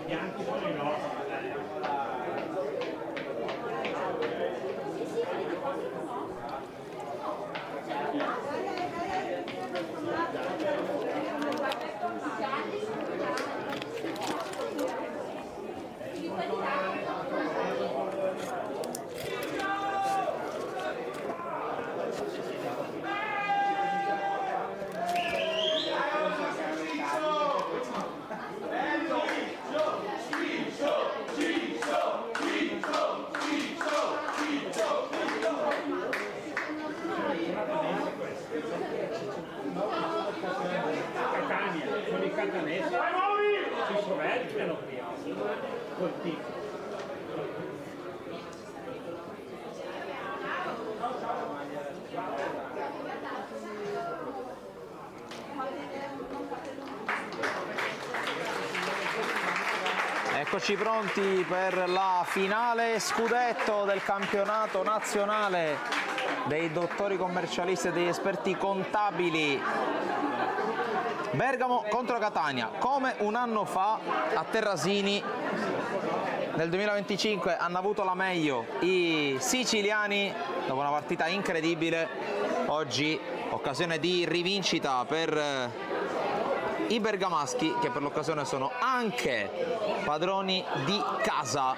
bianchi sono i nostri. Catania, sono i catanesi, si sorreggono prima, col tipo. Eccoci pronti per la finale scudetto del campionato nazionale dei dottori commercialisti e degli esperti contabili. Bergamo contro Catania, come un anno fa a Terrasini nel 2025 hanno avuto la meglio i siciliani dopo una partita incredibile. Oggi occasione di rivincita per i bergamaschi, che per l'occasione sono anche padroni di casa.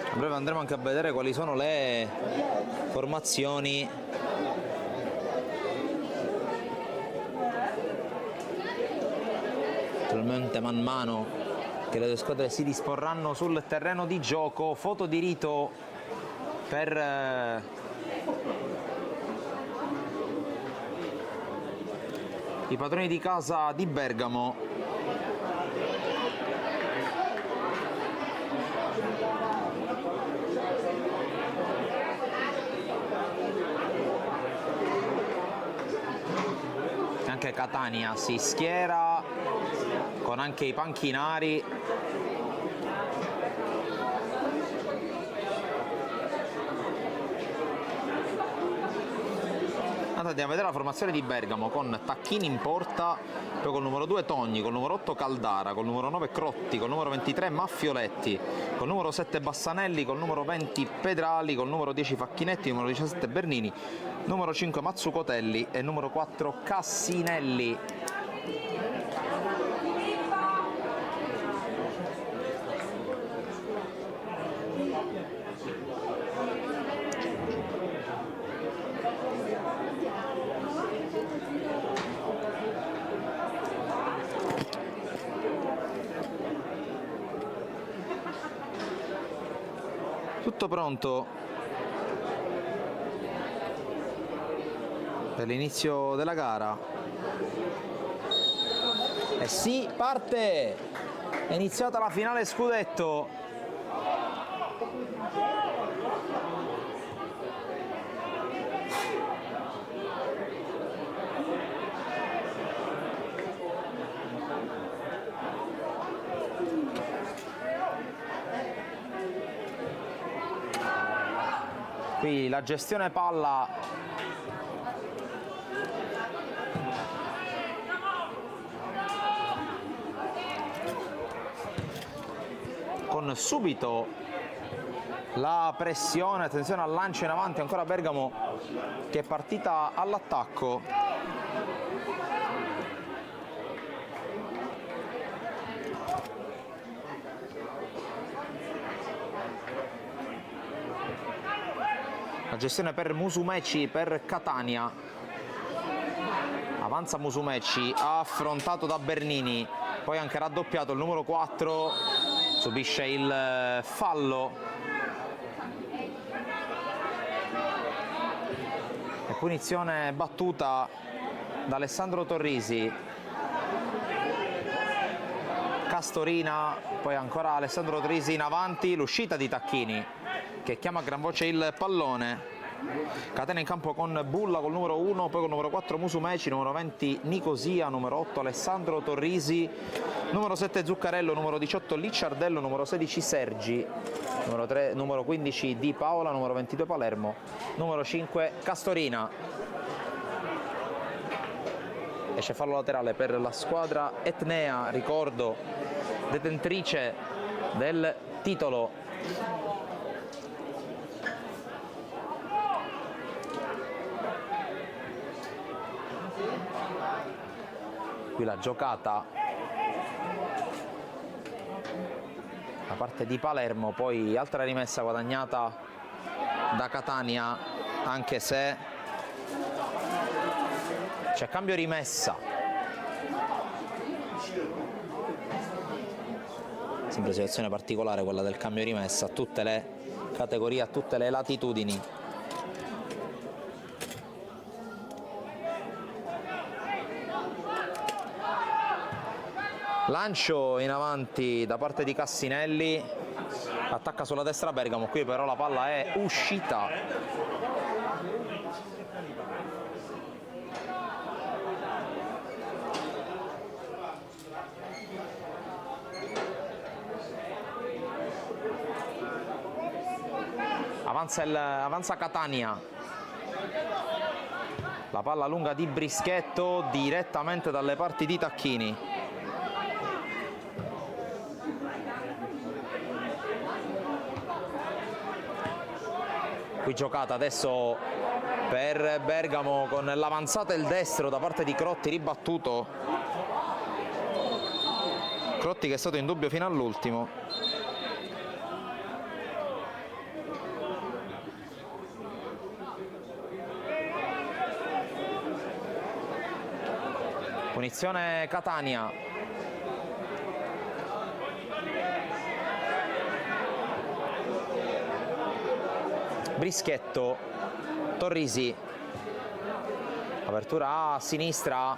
A breve andremo anche a vedere quali sono le formazioni naturalmente man mano che le due squadre si disporranno sul terreno di gioco. Foto di rito per i padroni di casa di Bergamo. Anche Catania si schiera con anche i panchinari. Andiamo a vedere la formazione di Bergamo con Tacchini in porta, poi col numero 2 Togni, col numero 8 Caldara, col numero 9 Crotti, col numero 23 Maffioletti, col numero 7 Bassanelli, col numero 20 Pedrali, col numero 10 Facchinetti, numero 17 Bernini, numero 5 Mazzucotelli e numero 4 Cassinelli. Tutto pronto per l'inizio della gara. E sì, parte! È iniziata la finale scudetto. Qui la gestione palla con subito la pressione, attenzione al lancio in avanti, ancora Bergamo che è partita all'attacco. La gestione per Musumeci per Catania. Avanza Musumeci, affrontato da Bernini, poi anche raddoppiato il numero 4 subisce il fallo e punizione battuta da Alessandro Torrisi. Castorina, poi ancora Alessandro Torrisi in avanti, l'uscita di Tacchini che chiama a gran voce il pallone. Catena in campo con Bulla col numero 1, poi con numero 4 Musumeci, numero 20 Nicosia, numero 8 Alessandro Torrisi, numero 7 Zuccarello, numero 18 Licciardello, numero 16 Sergi, numero 15 Di Paola, numero 22 Palermo, numero 5 Castorina. Esce fallo laterale per la squadra etnea, ricordo detentrice del titolo. Qui la giocata da parte di Palermo, poi altra rimessa guadagnata da Catania, anche se c'è cambio rimessa. Sempre situazione particolare quella del cambio rimessa a tutte le categorie, a tutte le latitudini. Lancio in avanti da parte di Cassinelli, attacca sulla destra Bergamo, qui però la palla è uscita. Avanza Catania, la palla lunga di Brischetto direttamente dalle parti di Tacchini. Qui giocata adesso per Bergamo con l'avanzata il destro da parte di Crotti, ribattuto. Crotti che è stato in dubbio fino all'ultimo. Punizione Catania. Brischetto, Torrisi, apertura a sinistra,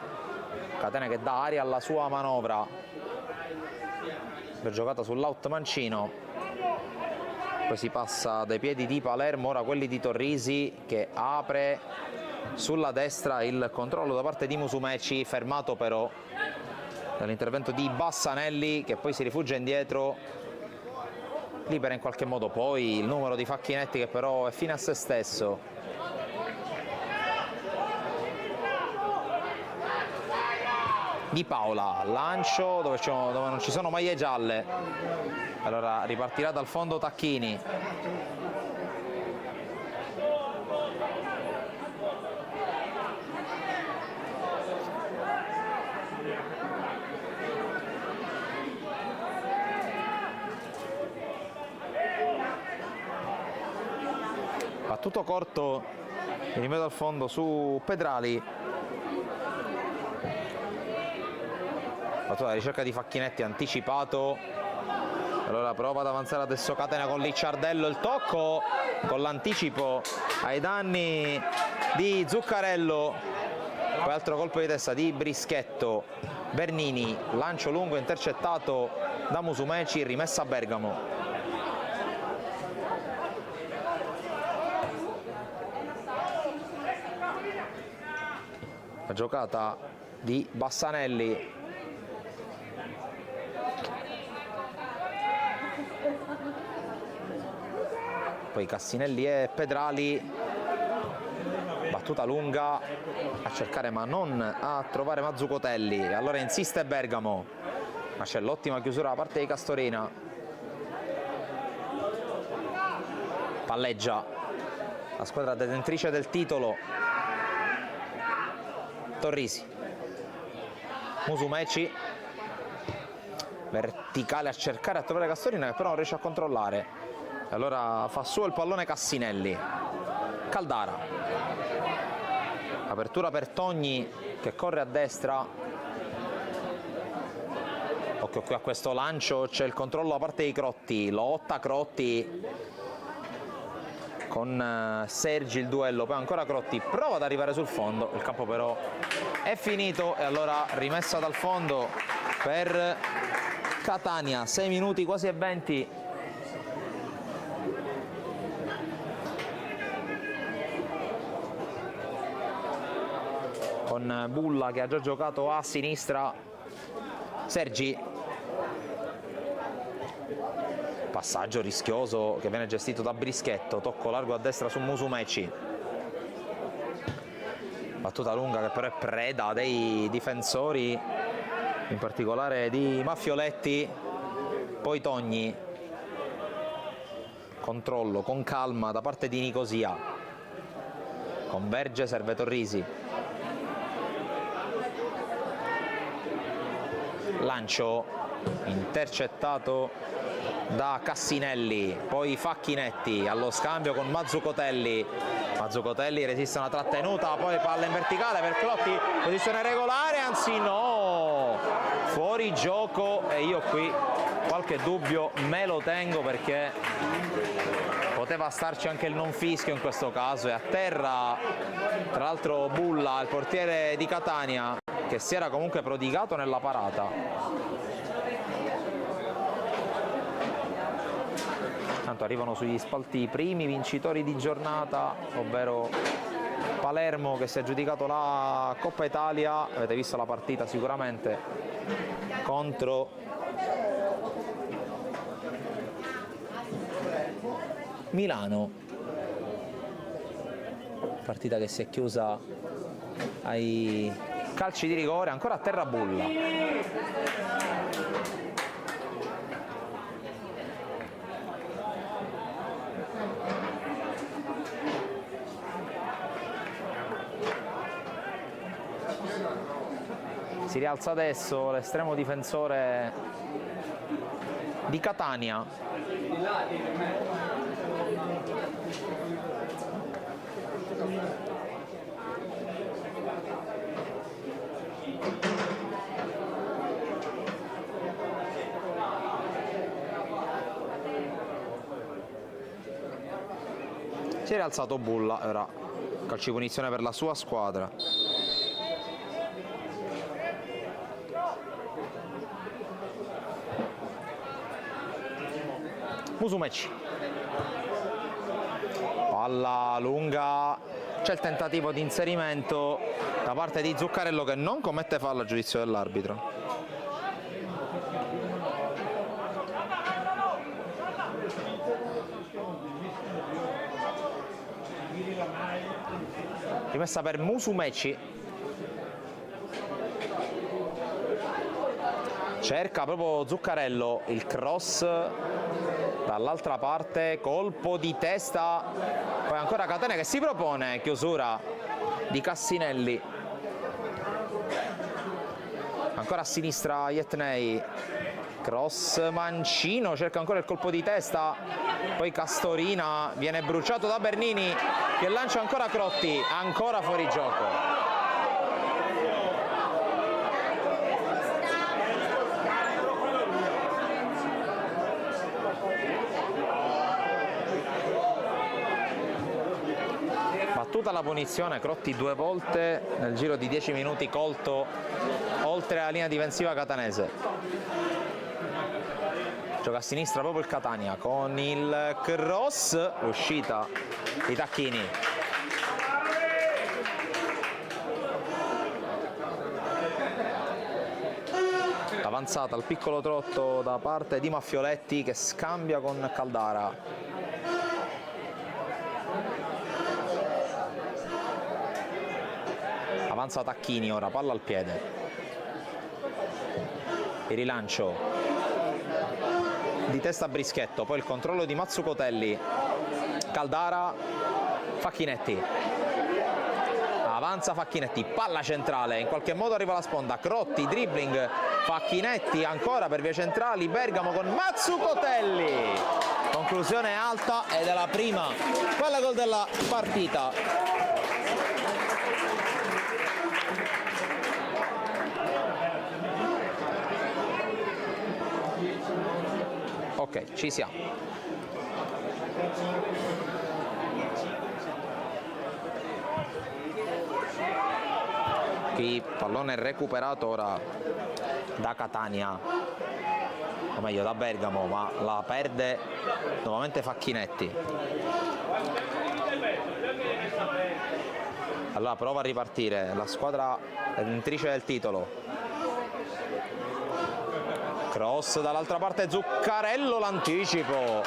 Catena che dà aria alla sua manovra, per giocata sull'out mancino, poi si passa dai piedi di Palermo, ora quelli di Torrisi che apre sulla destra, il controllo da parte di Musumeci, fermato però dall'intervento di Bassanelli che poi si rifugia indietro, libera in qualche modo poi il numero di Facchinetti che però è fine a se stesso. Di Paola, lancio dove non ci sono maglie gialle, allora ripartirà dal fondo Tacchini. Battuto corto in mezzo al fondo su Pedrali, battuta alla ricerca di Facchinetti, anticipato, allora prova ad avanzare adesso Catena con Licciardello, il tocco con l'anticipo ai danni di Zuccarello, poi altro colpo di testa di Brischetto. Bernini, lancio lungo intercettato da Musumeci, rimessa a Bergamo. La giocata di Bassanelli, poi Cassinelli e Pedrali, battuta lunga a cercare ma non a trovare Mazzucotelli, allora insiste Bergamo, ma c'è l'ottima chiusura da parte di Castorina. Palleggia la squadra detentrice del titolo. Torrisi, Musumeci, verticale a cercare a trovare Castorina che però non riesce a controllare, allora fa suo il pallone Cassinelli. Caldara, apertura per Togni che corre a destra, Occhio qui a questo lancio, c'è il controllo da parte di Crotti, lotta Crotti con Sergi il duello, poi ancora Crotti prova ad arrivare sul fondo, il campo però è finito e allora rimessa dal fondo per Catania, 6 minuti quasi e 20. Con Bulla che ha già giocato a sinistra, Sergi, passaggio rischioso che viene gestito da Brischetto, tocco largo a destra su Musumeci, battuta lunga che però è preda dei difensori, in particolare di Maffioletti, poi Togni, controllo con calma da parte di Nicosia, converge, serve Torrisi, lancio intercettato da Cassinelli, poi Facchinetti allo scambio con Mazzucotelli, Mazzucotelli resiste una trattenuta, poi palla in verticale per Crotti, posizione regolare, anzi no, fuori gioco, e io qui qualche dubbio me lo tengo perché poteva starci anche il non fischio in questo caso, e a terra tra l'altro Bulla, il portiere di Catania, che si era comunque prodigato nella parata. Tanto arrivano sugli spalti i primi vincitori di giornata, ovvero Palermo che si è aggiudicato la Coppa Italia, avete visto la partita sicuramente, contro Milano, partita che si è chiusa ai calci di rigore, ancora a terra Bulla. Si rialza adesso l'estremo difensore di Catania. Si è rialzato Bulla, ora calcio di punizione per la sua squadra. Musumeci, palla lunga, c'è il tentativo di inserimento da parte di Zuccarello che non commette fallo a giudizio dell'arbitro. Rimessa per Musumeci, cerca proprio Zuccarello il cross dall'altra parte, colpo di testa, poi ancora Catania che si propone, chiusura di Cassinelli, ancora a sinistra Ietnei, cross Mancino, cerca ancora il colpo di testa, poi Castorina, viene bruciato da Bernini che lancia ancora Crotti, ancora fuori gioco. Battuta la punizione, Crotti 2 volte nel giro di 10 minuti colto oltre la linea difensiva catanese. Gioca a sinistra proprio il Catania con il cross, uscita di Tacchini. Avanzata al piccolo trotto da parte di Maffioletti che scambia con Caldara. Avanza Tacchini ora, palla al piede. Il rilancio di testa Brischetto, poi il controllo di Mazzucotelli. Caldara, Facchinetti. Avanza Facchinetti, palla centrale, in qualche modo arriva alla sponda. Crotti, dribbling, Facchinetti ancora per vie centrali, Bergamo con Mazzucotelli. Conclusione alta ed è la prima palla gol della partita. Ok, ci siamo. Qui pallone recuperato ora da Catania, o meglio da Bergamo, ma la perde nuovamente Facchinetti. Allora prova a ripartire la squadra detentrice del titolo. Cross dall'altra parte, Zuccarello, l'anticipo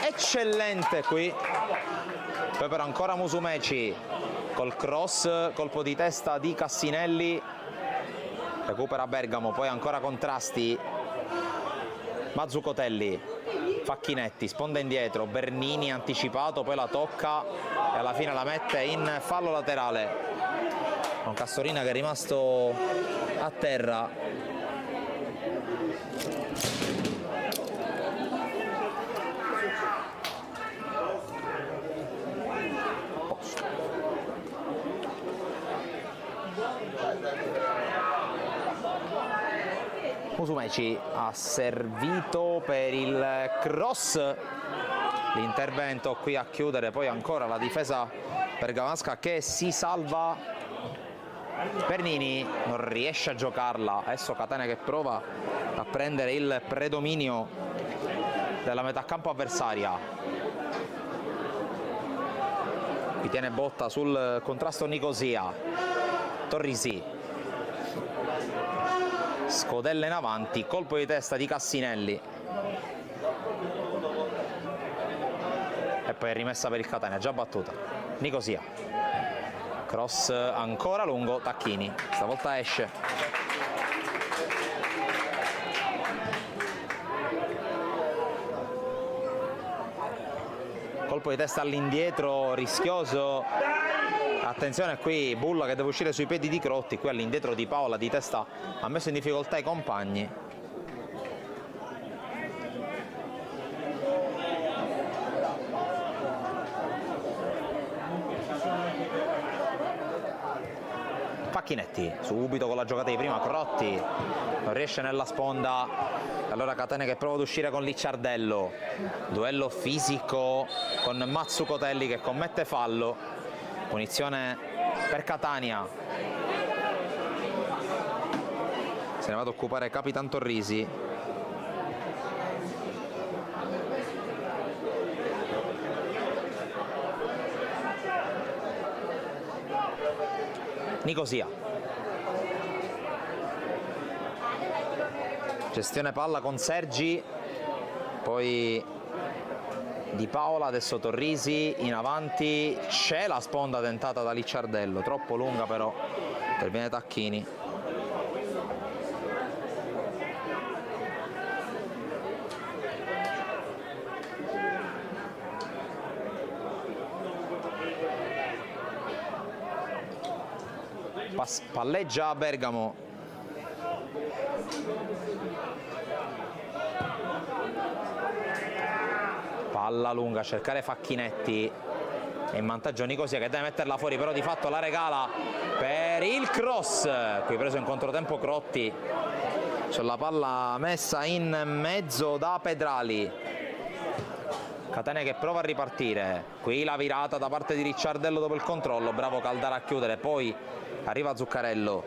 eccellente qui. Poi però ancora Musumeci col cross, colpo di testa di Cassinelli, recupera Bergamo, poi ancora contrasti, Mazzucotelli, Facchinetti, sponda indietro, Bernini anticipato, poi la tocca e alla fine la mette in fallo laterale, con Castorina che è rimasto a terra. Musumeci ha servito per il cross, l'intervento qui a chiudere, poi ancora la difesa bergamasca che si salva. Bernini non riesce a giocarla, adesso Catania che prova a prendere il predominio della metà campo avversaria. Qui tiene botta sul contrasto Nicosia, Torrisi, scodella in avanti, colpo di testa di Cassinelli e poi è rimessa per il Catania, già battuta. Nicosia, cross ancora lungo, Tacchini, stavolta esce. Colpo di testa all'indietro, rischioso. Attenzione qui, Bulla che deve uscire sui piedi di Crotti, qui all'indietro di Paola, di testa ha messo in difficoltà i compagni. Facchinetti, subito con la giocata di prima, Crotti non riesce nella sponda, allora Catania che prova ad uscire con Licciardello, duello fisico con Mazzucotelli che commette fallo. Punizione per Catania, se ne va ad occupare Capitan Torrisi. Nicosia, gestione palla con Sergi, poi Di Paola, adesso Torrisi in avanti, c'è la sponda tentata da Licciardello, troppo lunga però, interviene Tacchini. Palleggia a Bergamo. Palla lunga a cercare Facchinetti, è in vantaggio Nicosia che deve metterla fuori, però di fatto la regala per il cross, qui preso in controtempo Crotti, c'è la palla messa in mezzo da Pedrali. Catania che prova a ripartire, qui la virata da parte di Licciardello dopo il controllo, bravo Caldara a chiudere, poi arriva Zuccarello.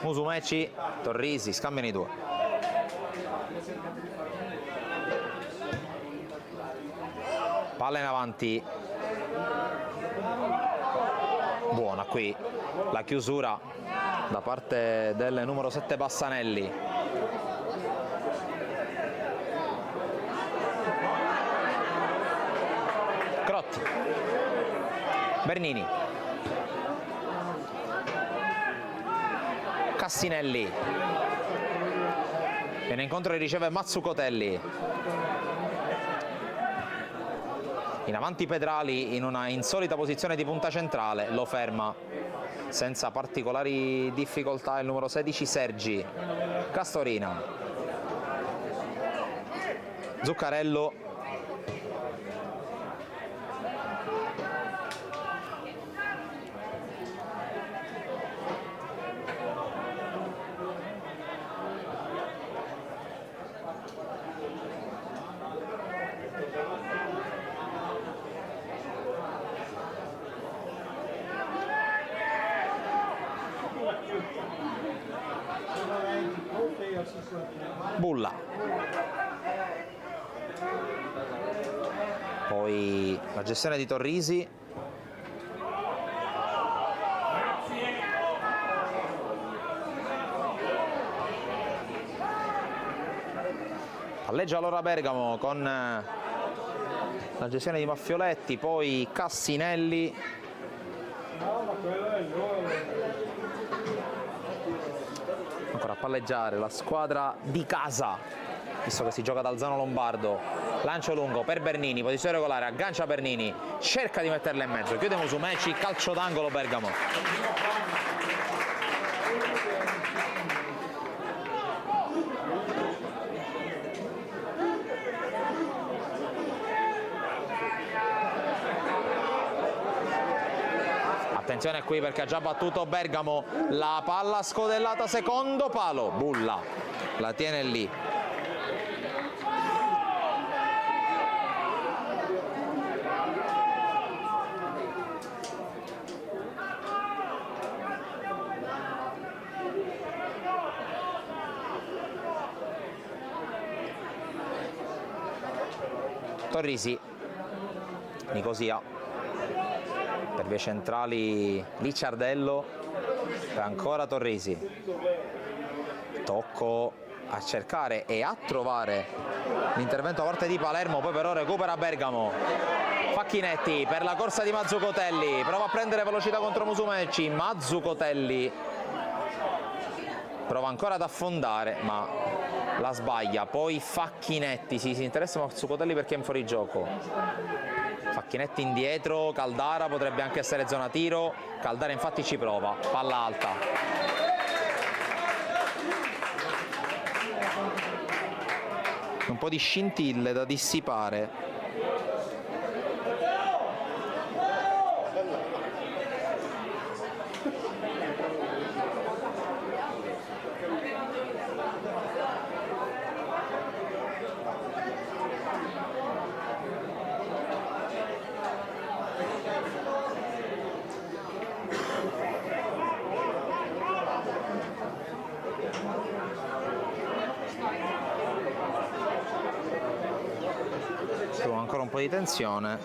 Musumeci, Torrisi, scambiano i due. Palla in avanti, buona qui la chiusura da parte del numero 7 Bassanelli. Crotti, Bernini, Cassinelli, viene incontro e riceve Mazzucotelli. In avanti Pedrali in una insolita posizione di punta centrale, lo ferma senza particolari difficoltà il numero 16 Sergi. Castorina, Zuccarello, Bulla. Poi la gestione di Torrisi. Palleggia allora Bergamo con la gestione di Maffioletti, poi Cassinelli. Ancora a palleggiare la squadra di casa, visto che si gioca dal Zano Lombardo. Lancio lungo per Bernini, posizione regolare, aggancia Bernini, cerca di metterla in mezzo, chiude Musumeci, calcio d'angolo Bergamo. Attenzione qui perché ha già battuto Bergamo, la palla scodellata secondo palo, Bulla la tiene lì. Torrisi, Nicosia, per vie centrali Licciardello e ancora Torrisi. Tocco a cercare e a trovare l'intervento a parte di Palermo, poi però recupera Bergamo. Facchinetti per la corsa di Mazzucotelli, prova a prendere velocità contro Musumeci, Mazzucotelli prova ancora ad affondare ma la sbaglia. Poi Facchinetti, si interessa Mazzucotelli perché è in fuorigioco. Facchinetti indietro, Caldara potrebbe anche essere zona tiro, Caldara infatti ci prova, palla alta. Un po' di scintille da dissipare. Ancora un po' di tensione.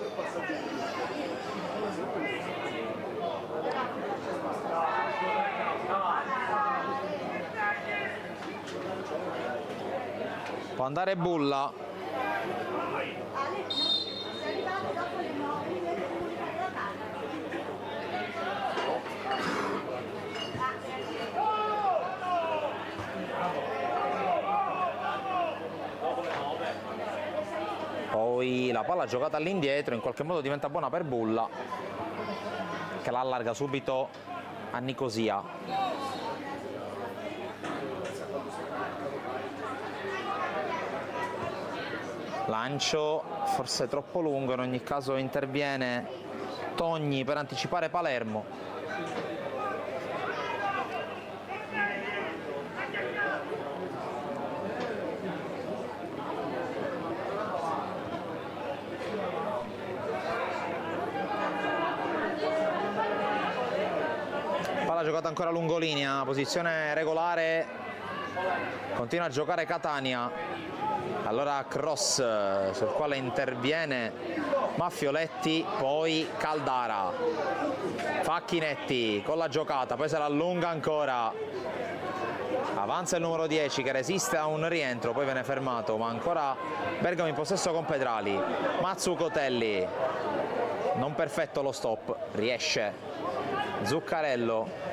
Può andare Bulla. Poi la palla giocata all'indietro in qualche modo diventa buona per Bulla, che la allarga subito a Nicosia. Lancio forse troppo lungo, in ogni caso interviene Togni per anticipare Palermo. Giocata ancora lungolinea, posizione regolare, continua a giocare Catania, allora cross sul quale interviene Maffioletti, poi Caldara, Facchinetti con la giocata, poi se la allunga ancora, avanza il numero 10 che resiste a un rientro, poi viene fermato, ma ancora Bergamo in possesso con Pedrali. Mazzucotelli, non perfetto lo stop, riesce Zuccarello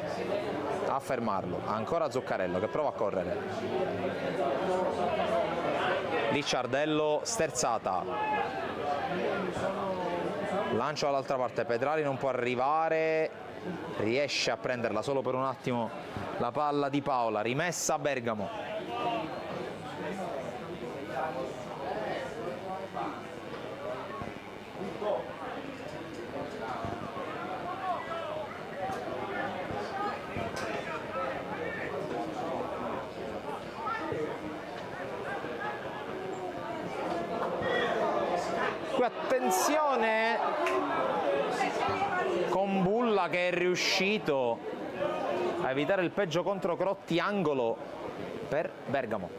a fermarlo, ancora Zuccarello che prova a correre. Licciardello, sterzata, lancio dall'altra parte, Pedrali non può arrivare, riesce a prenderla solo per un attimo la palla di Paola, rimessa a Bergamo. Qui attenzione con Bulla che è riuscito a evitare il peggio contro Crotti, angolo per Bergamo.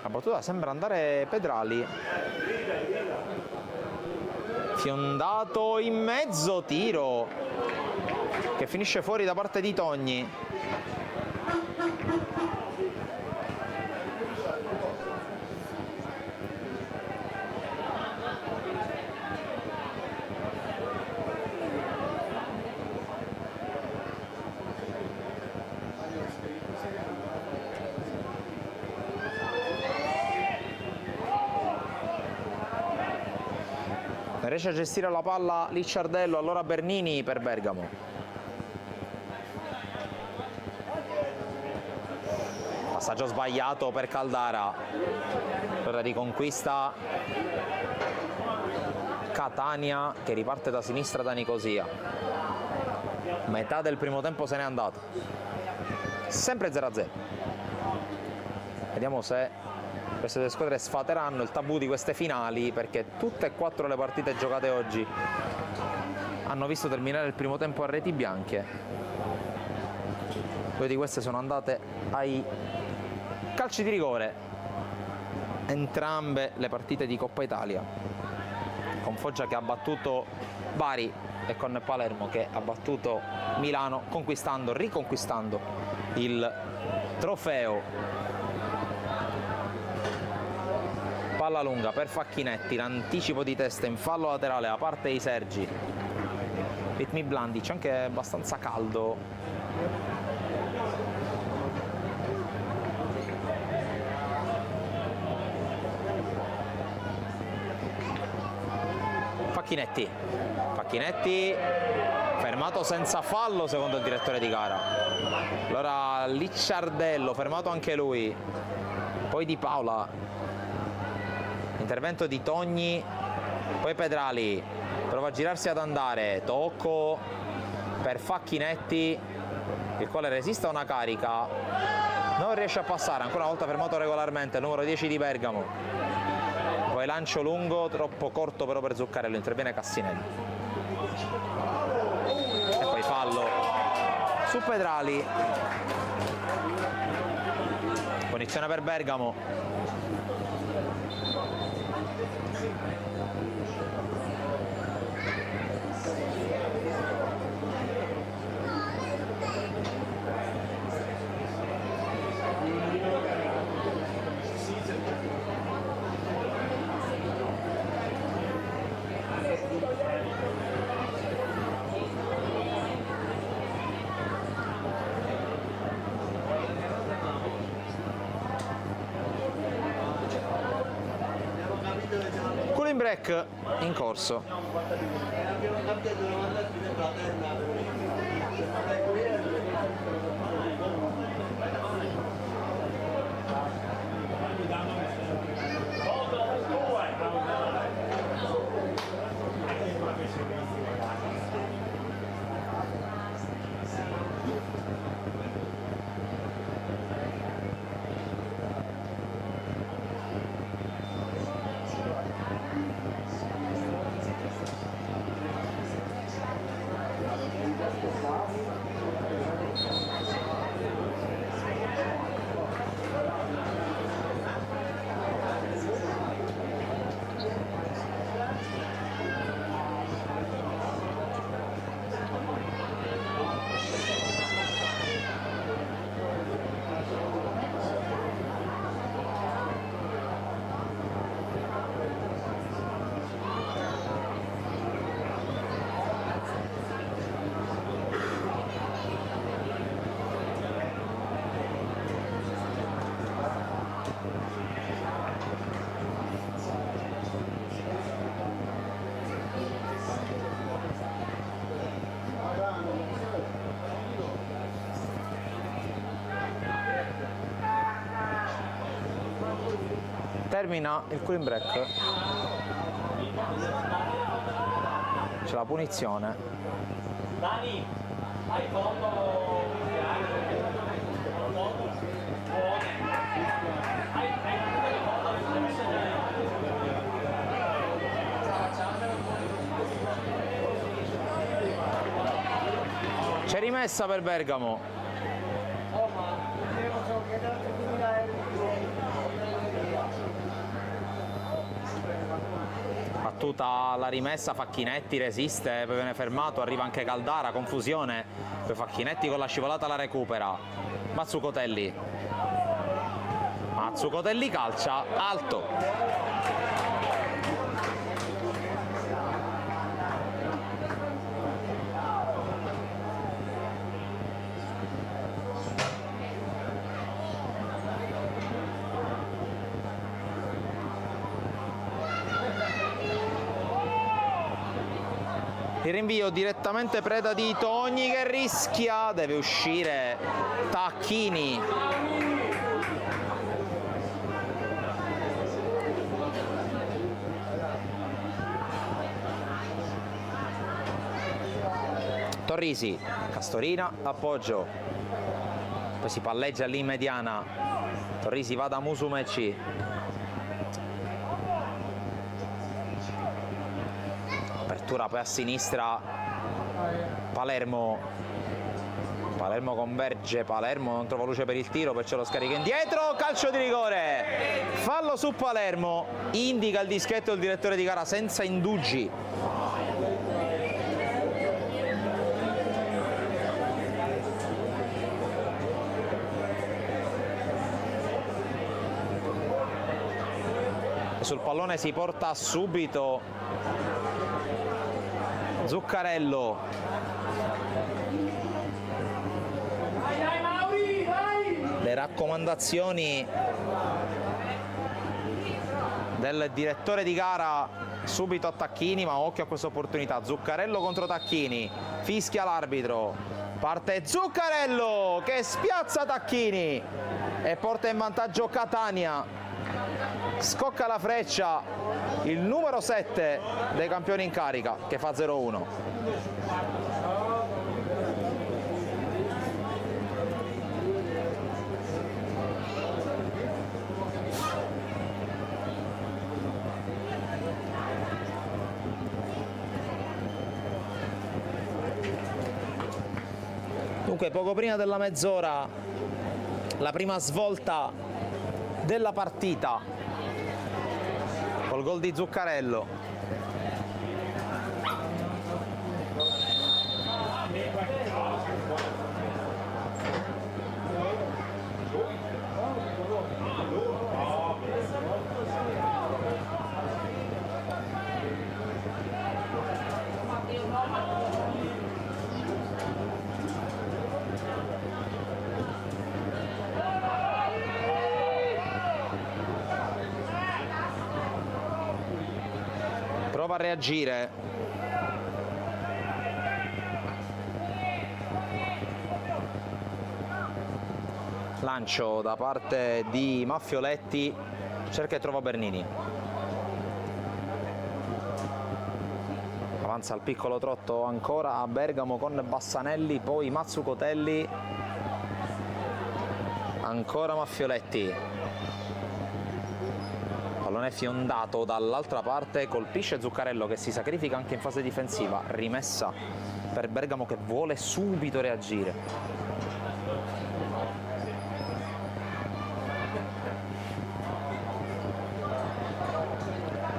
La battuta sembra andare Pedrali, fiondato in mezzo, tiro che finisce fuori da parte di Togni. Riesce a gestire la palla Licciardello, allora Bernini per Bergamo. Passaggio sbagliato per Caldara. Allora riconquista Catania che riparte da sinistra da Nicosia. Metà del primo tempo se n'è andato. Sempre 0-0. Vediamo se queste due squadre sfateranno il tabù di queste finali, perché tutte e quattro le partite giocate oggi hanno visto terminare il primo tempo a reti bianche. Due di queste sono andate ai calci di rigore, entrambe le partite di Coppa Italia, con Foggia che ha battuto Bari e con Palermo che ha battuto Milano, riconquistando il trofeo. Palla lunga per Facchinetti, l'anticipo di testa in fallo laterale da parte di Sergi. Ritmi blandi, c'è anche abbastanza caldo. Facchinetti fermato senza fallo secondo il direttore di gara. Allora Licciardello fermato anche lui, poi Di Paola. Intervento di Togni, poi Pedrali prova a girarsi ad andare, tocco per Facchinetti, il quale resiste a una carica, non riesce a passare, ancora una volta fermato regolarmente il numero 10 di Bergamo. Poi lancio lungo, troppo corto però per Zuccarello, interviene Cassinelli. E poi fallo su Pedrali. Punizione per Bergamo. Cooling break in corso. Termina il cooling break, c'è la punizione C'è rimessa per Bergamo. Battuta la rimessa, Facchinetti resiste, poi viene fermato, arriva anche Caldara, confusione, poi Facchinetti con la scivolata la recupera. Mazzucotelli calcia, alto. Il rinvio direttamente preda di Togni che rischia, deve uscire Tacchini. Torrisi, Castorina, appoggio, poi si palleggia lì in mediana, Torrisi va da Musumeci. Apertura poi a sinistra, Palermo converge, Palermo non trova luce per il tiro, perciò lo scarica indietro, calcio di rigore, fallo su Palermo, indica il dischetto il direttore di gara senza indugi. Sul pallone si porta subito Zuccarello. Le raccomandazioni del direttore di gara subito a Tacchini, ma occhio a questa opportunità. Zuccarello contro Tacchini, fischia l'arbitro, parte Zuccarello che spiazza Tacchini e porta in vantaggio Catania. Scocca la freccia il numero 7 dei campioni in carica che fa 0-1. Dunque poco prima della mezz'ora la prima svolta della partita col gol di Zuccarello. Prova a reagire. Lancio da parte di Maffioletti, cerca e trova Bernini. Avanza il piccolo trotto ancora a Bergamo con Bassanelli, poi Mazzucotelli, ancora Maffioletti. Pallone fiondato dall'altra parte, colpisce Zuccarello che si sacrifica anche in fase difensiva, rimessa per Bergamo che vuole subito reagire.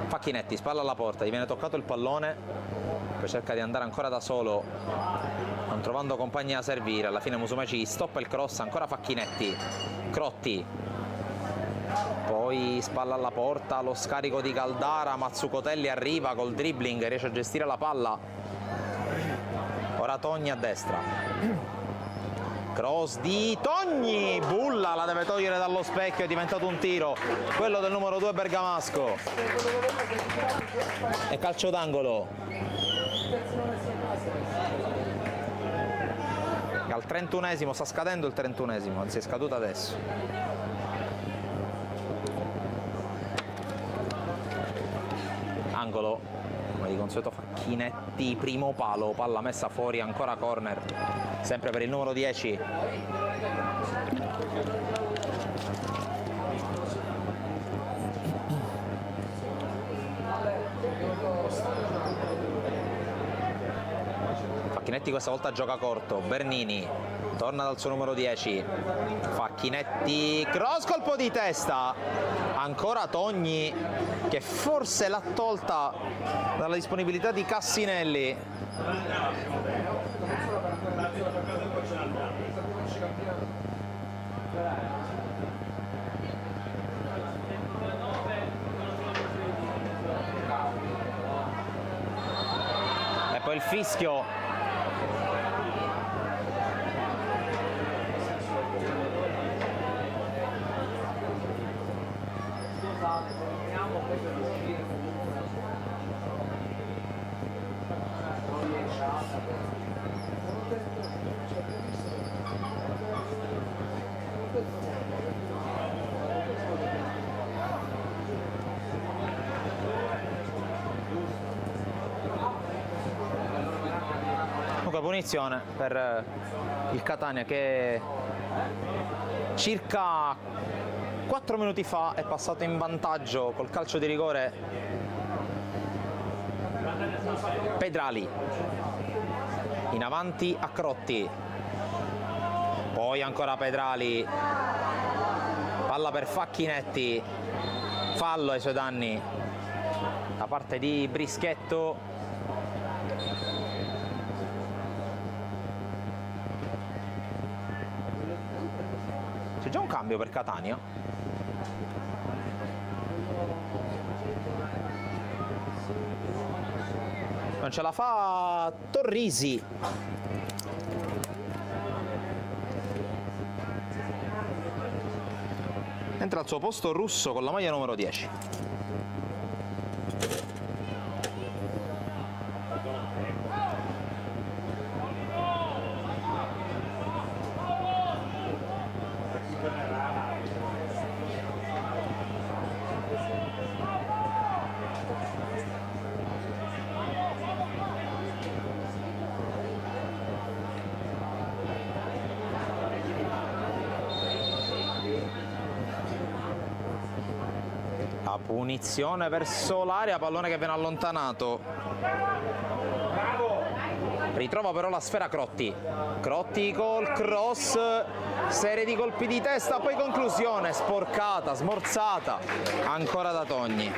Facchinetti, spalla alla porta, gli viene toccato il pallone, poi cerca di andare ancora da solo, non trovando compagni a servire, alla fine Musumeci stoppa il cross, ancora Facchinetti, Crotti. Poi spalla alla porta, lo scarico di Caldara, Mazzucotelli arriva col dribbling, riesce a gestire la palla. Ora Togni a destra. Cross di Togni, Bulla la deve togliere dallo specchio, è diventato un tiro, quello del numero 2 bergamasco. E calcio d'angolo. Al 31esimo, sta scadendo il 31esimo, anzi è scaduto adesso. Angolo, di consueto Facchinetti, primo palo, palla messa fuori, ancora corner, sempre per il numero 10. Facchinetti questa volta gioca corto, Bernini torna dal suo numero 10, Facchinetti, cross, colpo di testa, ancora Togni che forse l'ha tolta dalla disponibilità di Cassinelli. E poi il fischio. Punizione per il Catania che circa 4 minuti fa è passato in vantaggio col calcio di rigore. Pedrali in avanti a Crotti, poi ancora Pedrali, palla per Facchinetti, fallo ai suoi danni da parte di Brischetto. C'è già un cambio per Catania. Non ce la fa Torrisi. Entra al suo posto Russo con la maglia numero 10. Punizione verso l'area, pallone che viene allontanato. Ritrova però la sfera Crotti. Crotti col cross, serie di colpi di testa, poi conclusione sporcata, smorzata, ancora da Togni.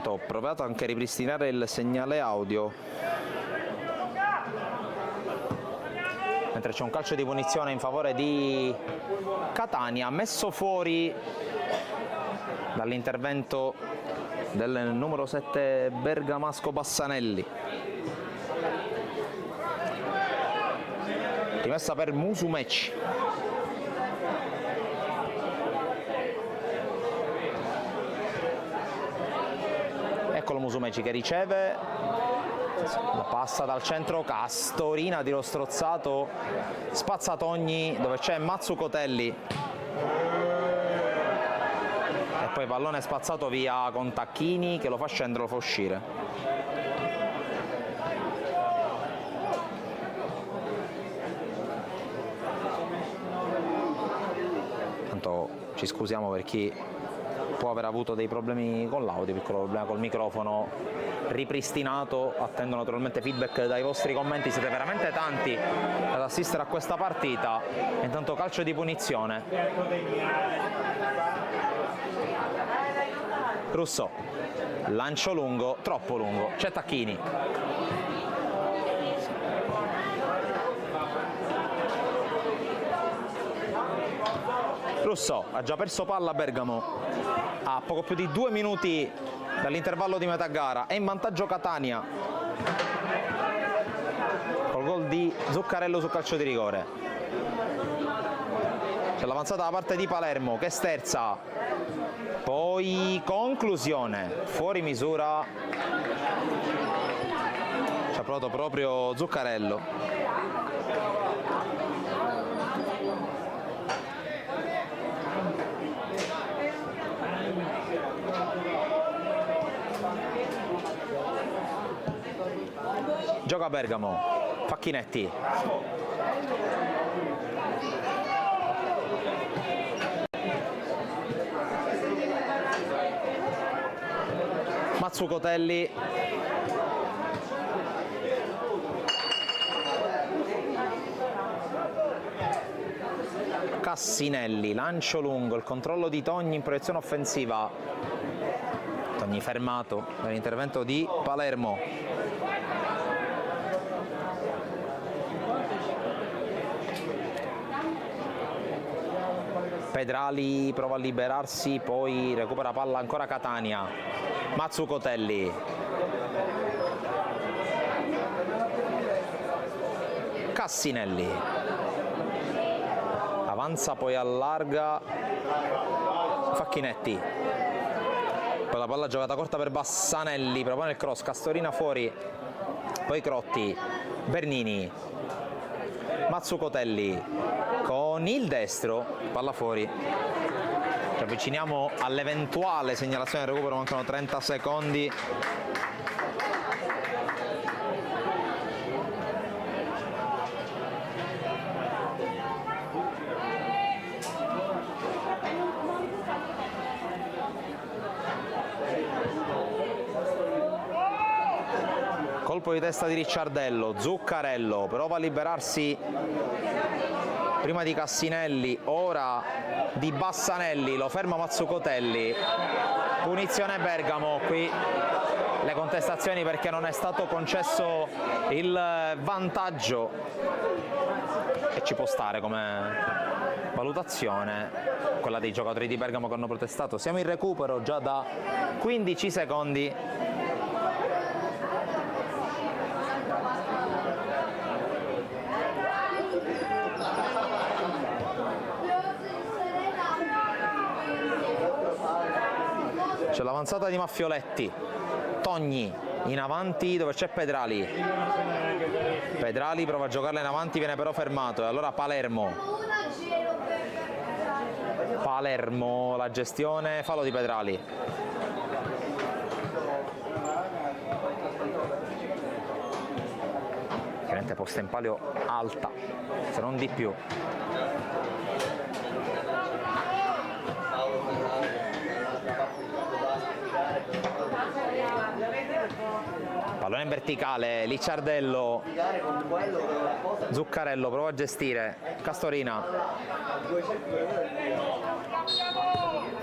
Ho provato anche a ripristinare il segnale audio, mentre c'è un calcio di punizione in favore di Catania, messo fuori dall'intervento del numero 7 bergamasco Bassanelli. Rimessa per Musumeci. Eccolo Musumeci che riceve, passa dal centro, Castorina, tiro strozzato, Spazzatogni dove c'è Mazzucotelli e poi pallone spazzato via con Tacchini che lo fa scendere, lo fa uscire. Tanto ci scusiamo per chi può aver avuto dei problemi con l'audio, piccolo problema col microfono, ripristinato. Attendo naturalmente feedback dai vostri commenti, siete veramente tanti ad assistere a questa partita. Intanto calcio di punizione. Russo, lancio lungo, troppo lungo, c'è Tacchini. Russo ha già perso palla Bergamo, a poco più di 2 minuti dall'intervallo di metà gara, è in vantaggio Catania col gol di Zuccarello sul calcio di rigore. C'è l'avanzata da parte di Palermo che sterza, poi conclusione fuori misura, ci ha provato proprio Zuccarello. Gioca Bergamo, Facchinetti. Mazzucotelli. Cassinelli, lancio lungo, il controllo di Togni in proiezione offensiva. Togni fermato dall'intervento di Palermo. Pedrali prova a liberarsi, poi recupera palla ancora Catania. Mazzucotelli. Cassinelli. Avanza, poi allarga Facchinetti. Poi la palla giocata corta per Bassanelli, propone il cross, Castorina fuori, poi Crotti, Bernini, Mazzucotelli con il destro, palla fuori. Ci avviciniamo all'eventuale segnalazione del recupero, mancano 30 secondi. Colpo di testa di Ricciardello, Zuccarello prova a liberarsi prima di Cassinelli, ora di Bassanelli, lo ferma Mazzucotelli. Punizione Bergamo, qui le contestazioni perché non è stato concesso il vantaggio, e ci può stare come valutazione quella dei giocatori di Bergamo che hanno protestato. Siamo in recupero già da 15 secondi. C'è l'avanzata di Maffioletti, Togni in avanti dove c'è Pedrali. Pedrali prova a giocarla in avanti, viene però fermato, e allora Palermo. Palermo, la gestione, fallo di Pedrali. Chiaramente posta in palio alta, se non di più. Pallone in verticale, Licciardello, Zuccarello prova a gestire, Castorina,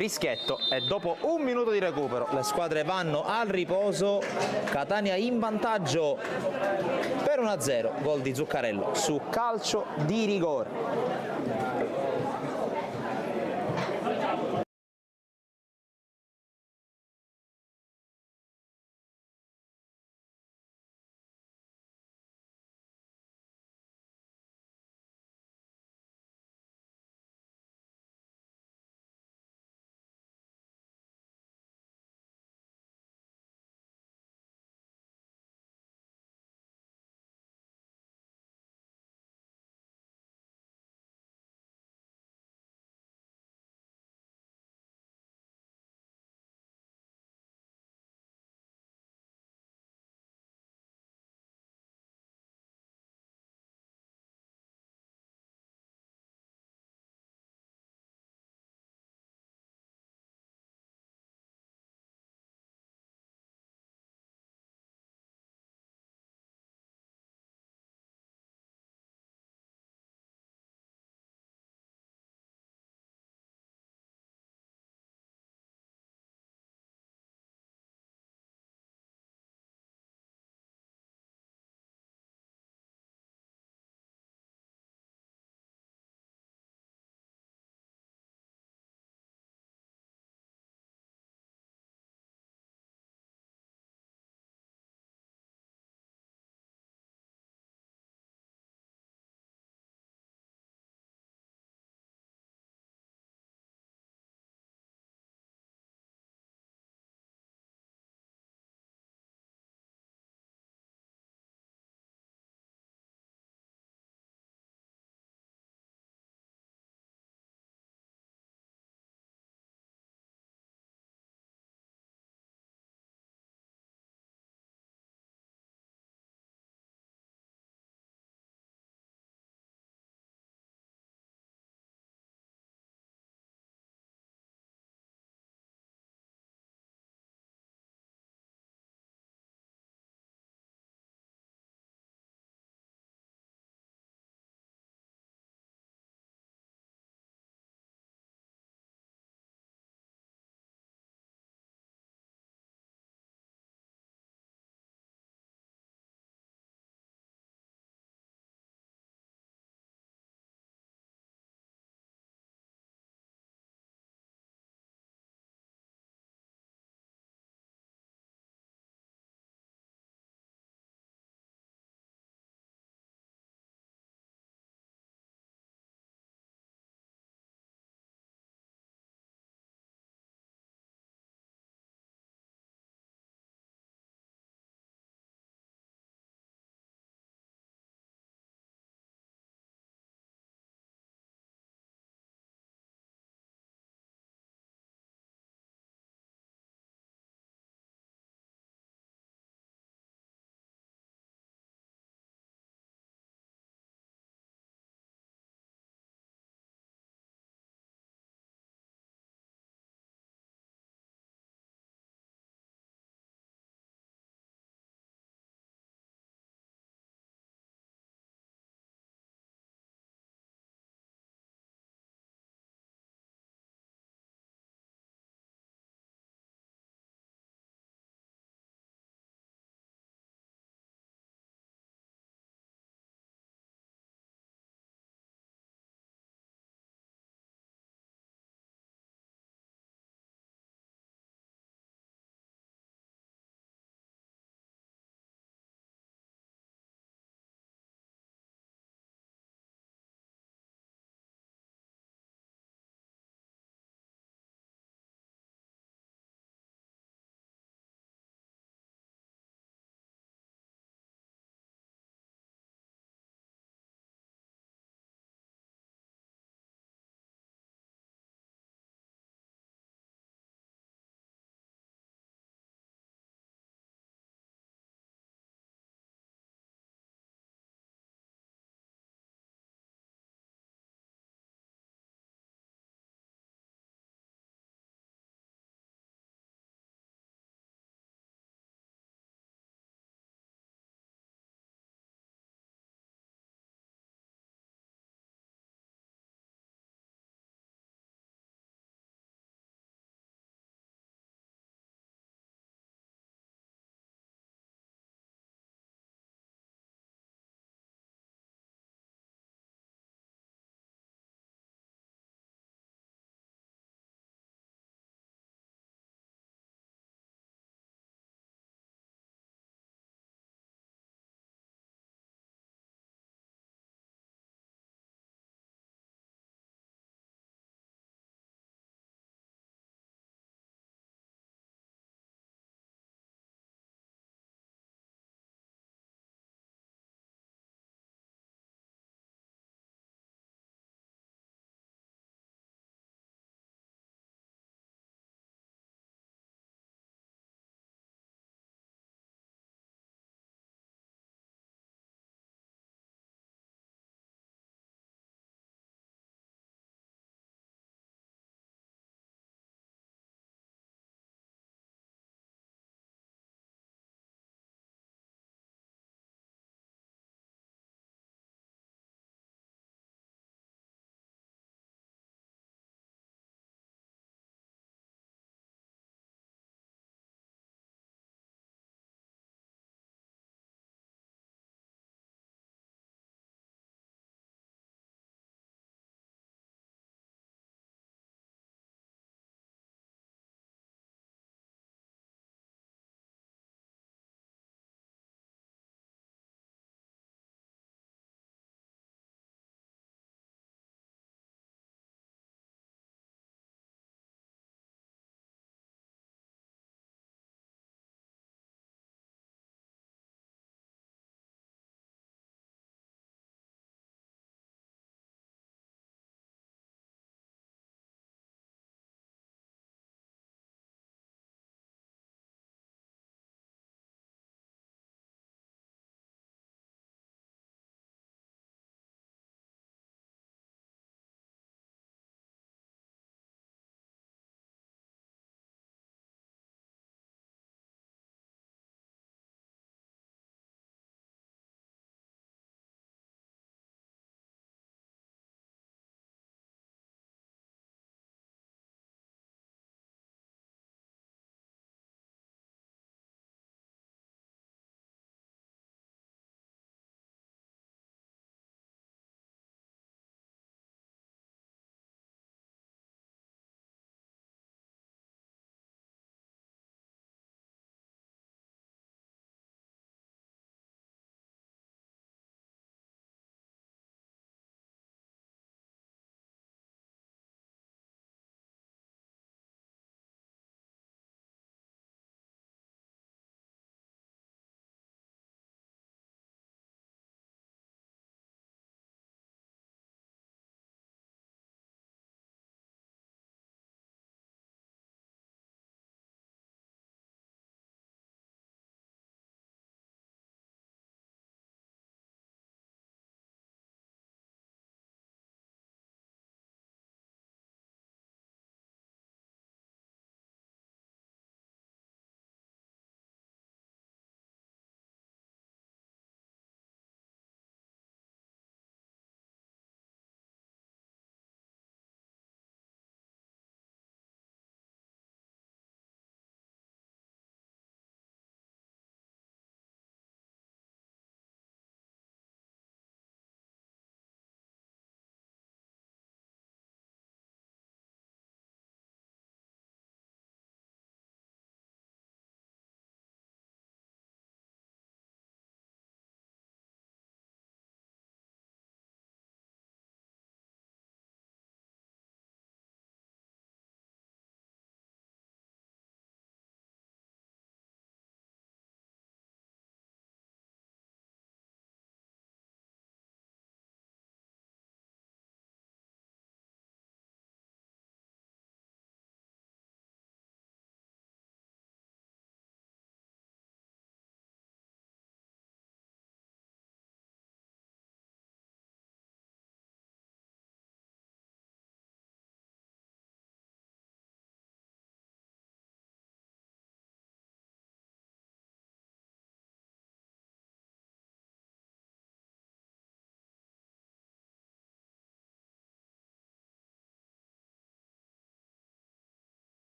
fischietto e dopo un minuto di recupero le squadre vanno al riposo. Catania in vantaggio per 1-0, gol di Zuccarello su calcio di rigore.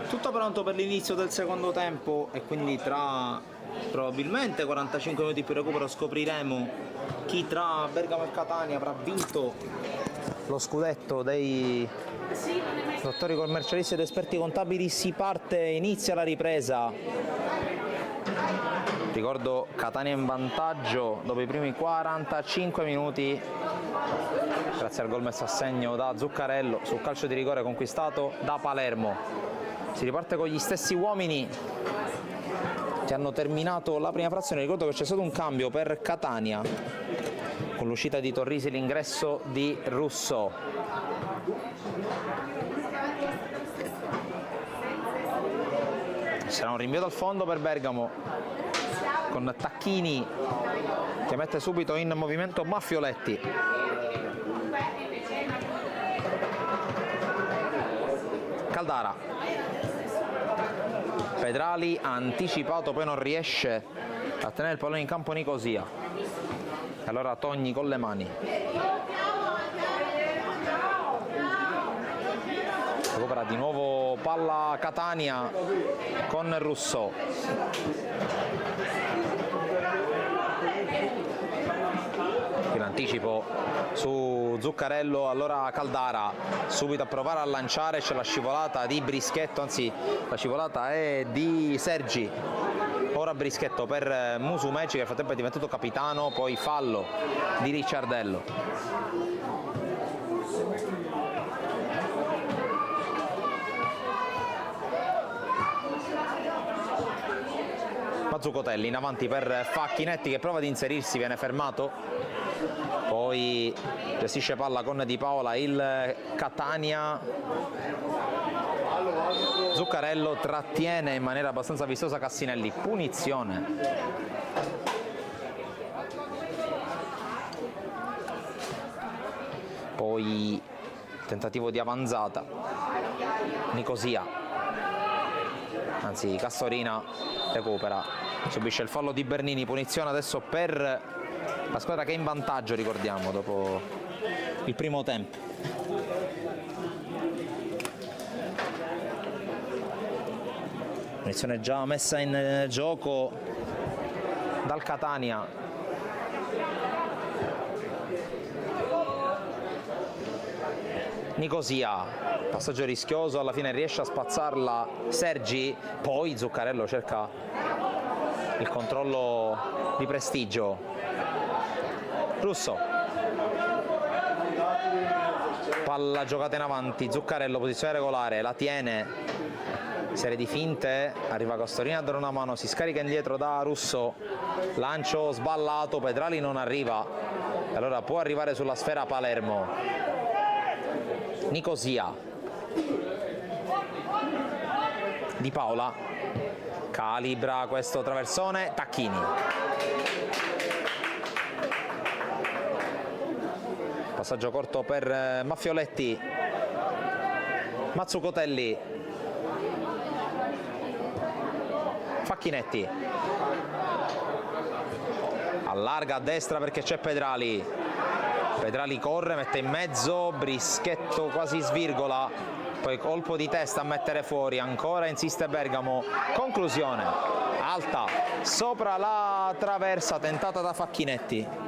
Tutto pronto per l'inizio del secondo tempo e quindi tra probabilmente 45 minuti più recupero scopriremo chi tra Bergamo e Catania avrà vinto lo scudetto dei dottori commercialisti ed esperti contabili. Si parte, inizia la ripresa. Ricordo Catania in vantaggio dopo i primi 45 minuti grazie al gol messo a segno da Zuccarello sul calcio di rigore conquistato da Palermo. Si riparte con gli stessi uomini che hanno terminato la prima frazione. Ricordo che c'è stato un cambio per Catania con l'uscita di Torrisi e l'ingresso di Russo. Sarà un rinvio dal fondo per Bergamo con Tacchini che mette subito in movimento Maffioletti. Caldara, Pedrali ha anticipato, poi non riesce a tenere il pallone in campo Nicosia. Allora Togni con le mani. Recupera di nuovo palla Catania con Russo. Qui l'anticipo su Zuccarello, allora Caldara subito a provare a lanciare, c'è la scivolata di Brischetto, anzi la scivolata è di Sergi. Ora Brischetto per Musumeci che nel frattempo è diventato capitano, poi fallo di Ricciardello. Mazzucotelli in avanti per Facchinetti che prova ad inserirsi, viene fermato, poi gestisce palla con Di Paola il Catania. Zuccarello trattiene in maniera abbastanza vistosa Cassinelli, punizione. Poi tentativo di avanzata, Nicosia, anzi Castorina recupera, subisce il fallo di Bernini, punizione adesso per la squadra che è in vantaggio, ricordiamo, dopo il primo tempo. Punizione già messa in gioco dal Catania. Nicosia, passaggio rischioso, alla fine riesce a spazzarla Sergi, poi Zuccarello cerca il controllo di prestigio. Russo, palla giocata in avanti, Zuccarello posizione regolare, la tiene, serie di finte, arriva Castorina a dare una mano, si scarica indietro da Russo, lancio sballato, Pedrali non arriva, allora può arrivare sulla sfera Palermo. Nicosia, Di Paola calibra questo traversone, Tacchini, passaggio corto per Maffioletti, Mazzucotelli, Facchinetti, allarga a destra perché c'è Pedrali, Pedrali corre, mette in mezzo, Brischetto quasi svirgola, poi colpo di testa a mettere fuori, ancora insiste Bergamo, conclusione, alta, sopra la traversa tentata da Facchinetti.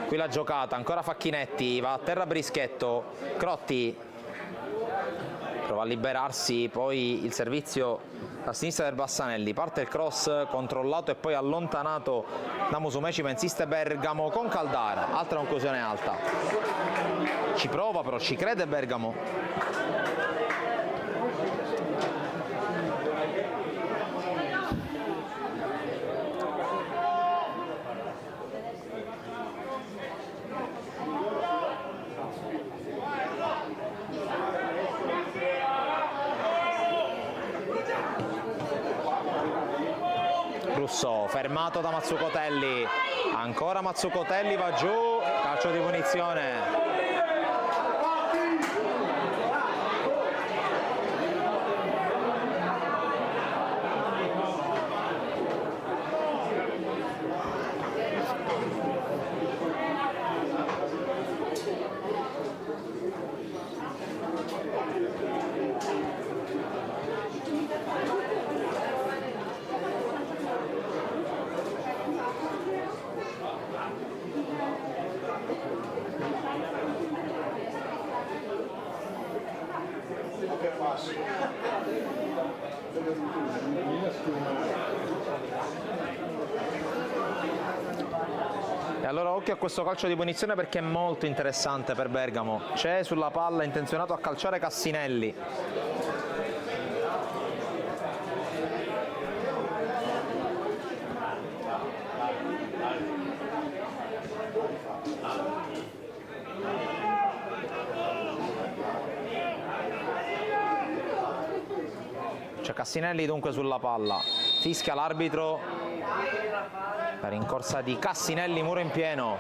Qui la giocata, ancora Facchinetti, va a terra Brischetto, Crotti prova a liberarsi, poi il servizio a sinistra del Bassanelli, parte il cross controllato e poi allontanato da Musumeci, ma insiste Bergamo con Caldara, altra conclusione alta, ci prova però, ci crede Bergamo. rosso, fermato da Mazzucotelli, ancora Mazzucotelli va giù, calcio di punizione. E allora occhio a questo calcio di punizione perché è molto interessante per Bergamo. C'è sulla palla intenzionato a calciare Cassinelli. C'è Cassinelli dunque sulla palla, fischia l'arbitro, la rincorsa di Cassinelli, muro in pieno,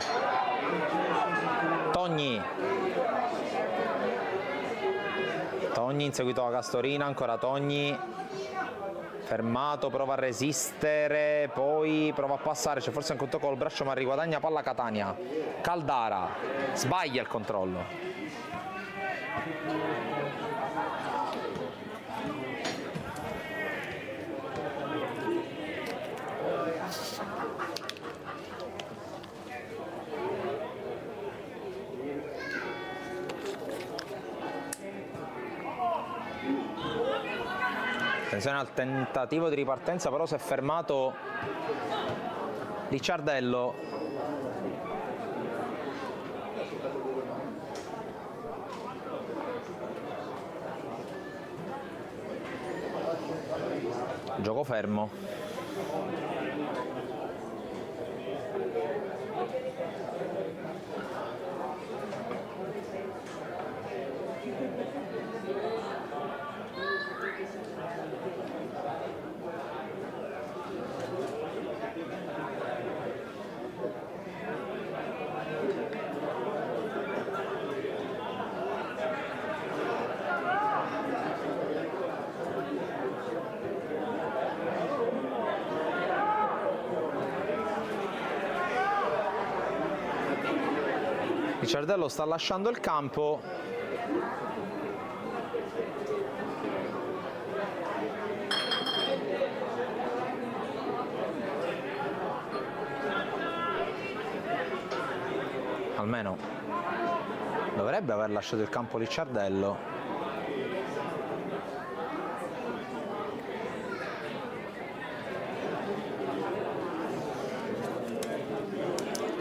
Togni inseguito da Castorina, ancora Togni, fermato, prova a resistere, poi prova a passare, c'è forse anche un tocco col braccio ma riguadagna palla Catania, Caldara, sbaglia il controllo. Attenzione al tentativo di ripartenza, però si è fermato Licciardello. Gioco fermo. Licciardello sta lasciando il campo. Almeno dovrebbe aver lasciato il campo Licciardello.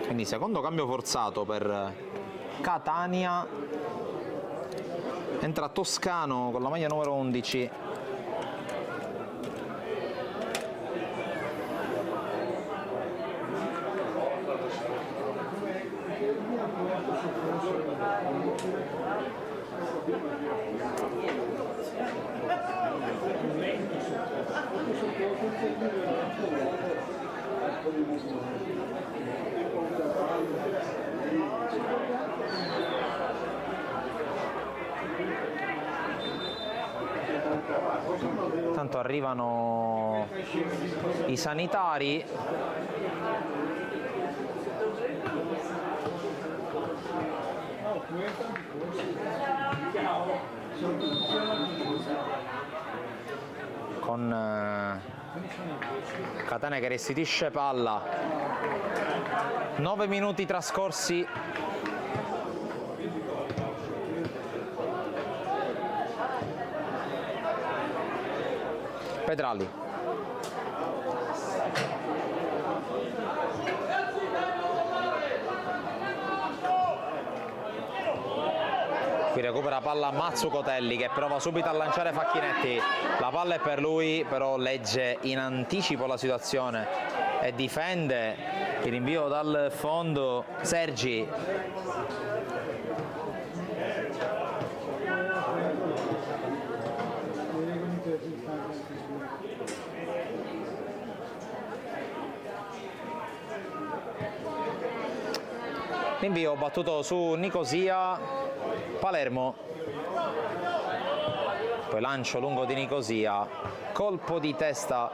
Quindi secondo cambio forzato per Catania, entra Toscano con la maglia numero 11. Tanto arrivano i sanitari. Con Catania che restituisce palla. 9 minuti trascorsi. Pedrali. Qui recupera palla Mazzucotelli che prova subito a lanciare Facchinetti. La palla è per lui, però legge in anticipo la situazione e difende il rinvio dal fondo Sergi. L'invio battuto su Nicosia, Palermo. Poi lancio lungo di Nicosia, colpo di testa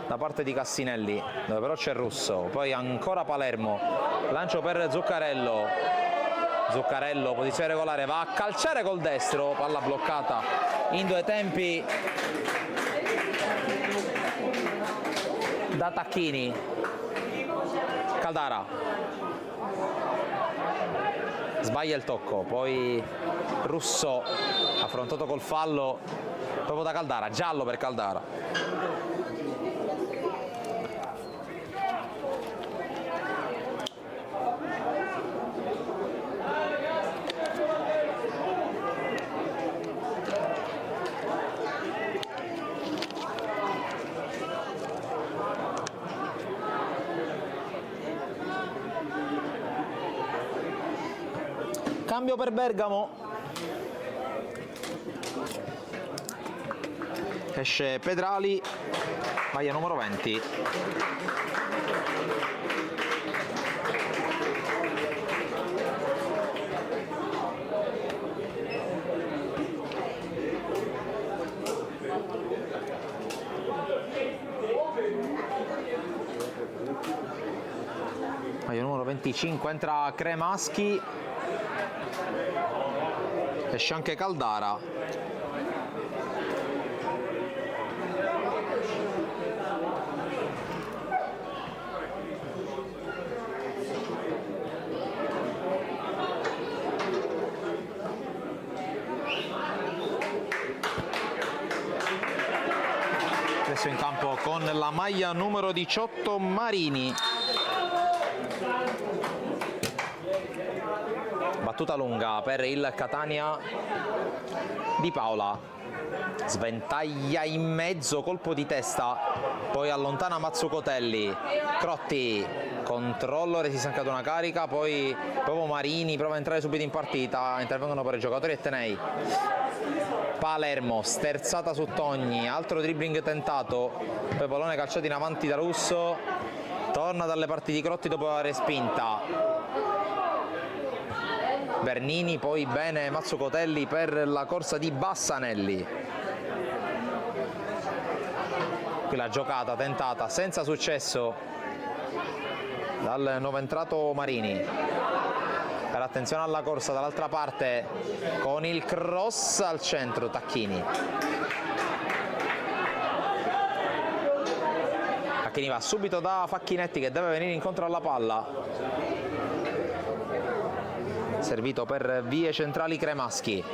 da parte di Cassinelli, dove però c'è Russo. Poi ancora Palermo, lancio per Zuccarello. Zuccarello, posizione regolare, va a calciare col destro, palla bloccata in due tempi da Tacchini. Caldara sbaglia il tocco, poi Russo affrontato col fallo proprio da Caldara, giallo per Caldara. Cambio per Bergamo, esce Pedrali, maglia numero 20. Maglia numero 25, entra Cremaschi. Esce anche Caldara. Adesso in campo con la maglia numero 18 Marini. Battuta lunga per il Catania Di Paola, sventaglia in mezzo, colpo di testa, poi allontana Mazzucotelli. Crotti, controllo, resiste anche ad una carica, poi proprio Marini prova a entrare subito in partita, intervengono per i giocatori etnei. Palermo, sterzata su Togni, altro dribbling tentato, poi pallone calciato in avanti da Russo, torna dalle parti di Crotti dopo la respinta. Bernini, poi bene Mazzucotelli per la corsa di Bassanelli. Qui la giocata tentata senza successo dal nuovo entrato Marini. Per attenzione alla corsa dall'altra parte con il cross al centro Tacchini. Tacchini va subito da Facchinetti che deve venire incontro alla palla. Servito per vie centrali Cremaschi.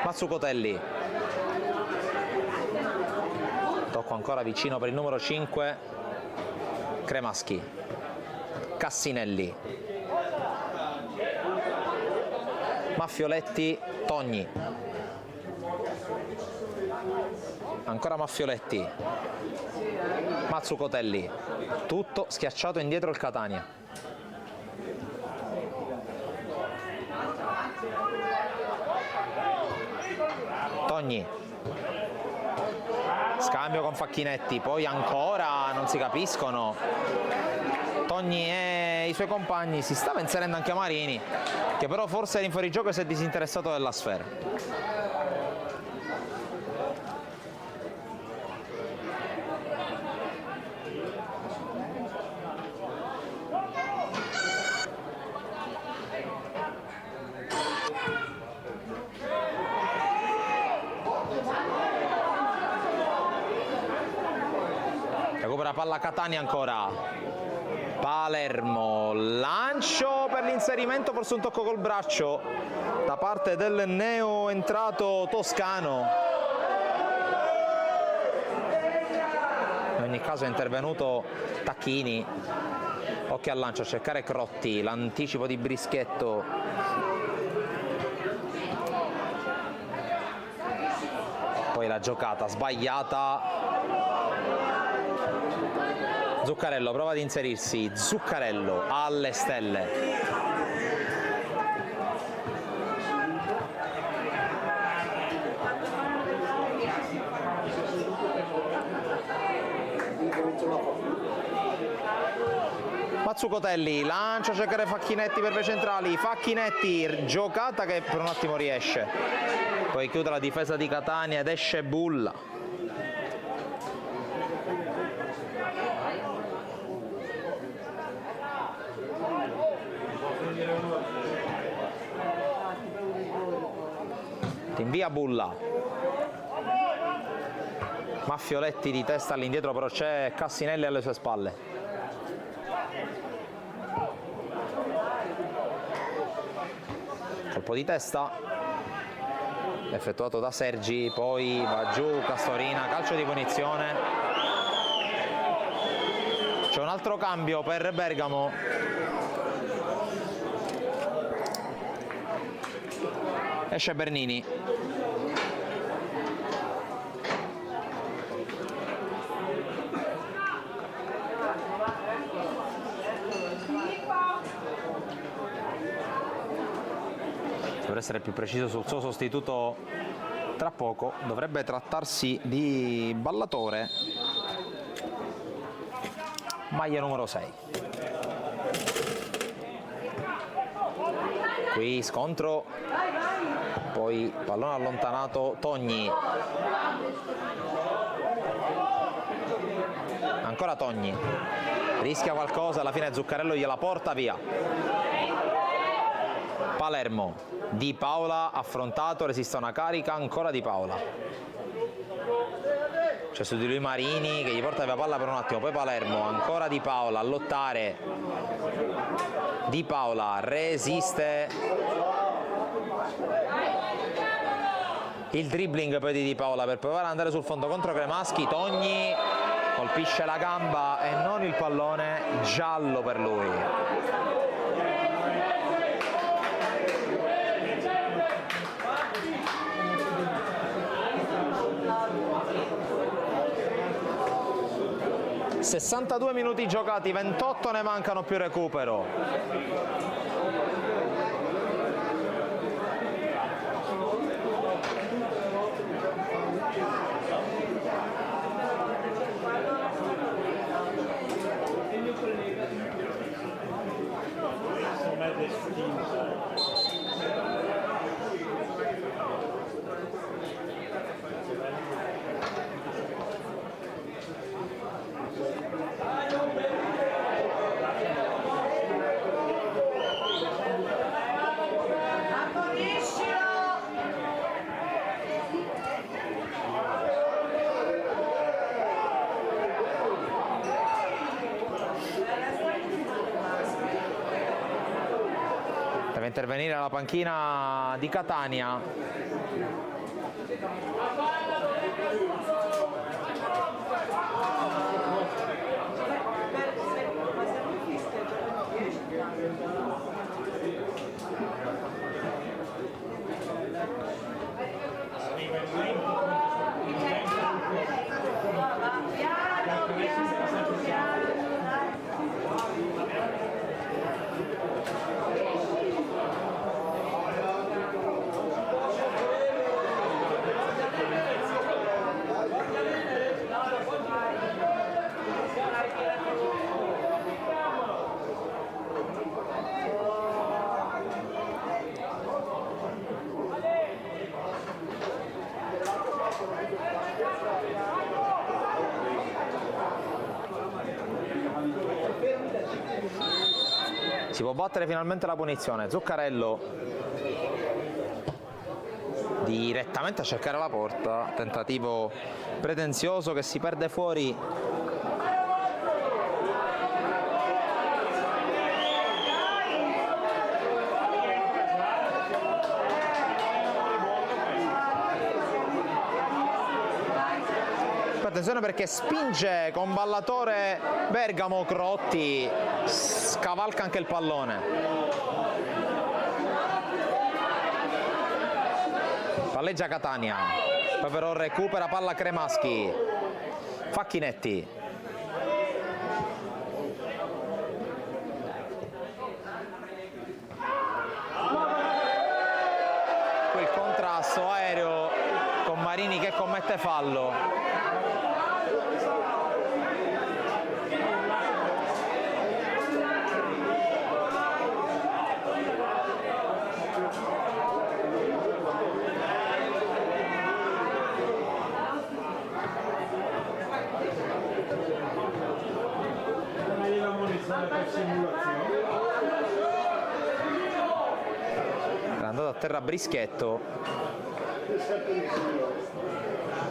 Mazzucotelli. Tocco ancora vicino per il numero 5 Cremaschi. Cassinelli. Maffioletti, Togni. Ancora Maffioletti. Mazzucotelli. Tutto schiacciato indietro il Catania. Togni, scambio con Facchinetti, poi ancora non si capiscono. Togni e i suoi compagni, si stava inserendo anche Marini, che però forse era in fuorigioco e si è disinteressato della sfera. Recupera palla Catania ancora. Palermo, lancio per l'inserimento, forse un tocco col braccio da parte del neo entrato toscano. In ogni caso è intervenuto Tacchini. Occhio al lancio a cercare Crotti, l'anticipo di Brischetto. Poi la giocata sbagliata. Zuccarello prova ad inserirsi, Zuccarello alle stelle. Mazzucotelli lancia a cercare Facchinetti per le centrali, Facchinetti, giocata che per un attimo riesce, poi chiude la difesa di Catania ed esce Bulla. Invia Bulla, Maffioletti di testa all'indietro, però c'è Cassinelli alle sue spalle. Colpo di testa effettuato da Sergi, poi va giù Castorina, calcio di punizione. C'è un altro cambio per Bergamo. Esce Bernini. Per essere più preciso sul suo sostituto tra poco, dovrebbe trattarsi di Ballatore, maglia numero 6. Qui scontro, poi pallone allontanato, Togni, ancora Togni, rischia qualcosa, alla fine Zuccarello gliela porta via. Palermo, Di Paola affrontato, resiste una carica, ancora Di Paola, c'è su di lui Marini che gli porta via palla per un attimo, poi Palermo, ancora Di Paola a lottare, Di Paola resiste, il dribbling poi di Paola per provare ad andare sul fondo contro Cremaschi, Togni colpisce la gamba e non il pallone, giallo per lui. ...62 minuti giocati, 28 ne mancano più recupero. Deve intervenire alla panchina di Catania. Si può battere finalmente la punizione, Zuccarello direttamente a cercare la porta, tentativo pretenzioso che si perde fuori. Attenzione perché spinge con Ballatore Bergamo, Crotti scavalca anche il pallone. Palleggia Catania, poi però recupera palla Cremaschi, Facchinetti. Qui il contrasto aereo con Marini che commette fallo. Era andato a terra Brischetto,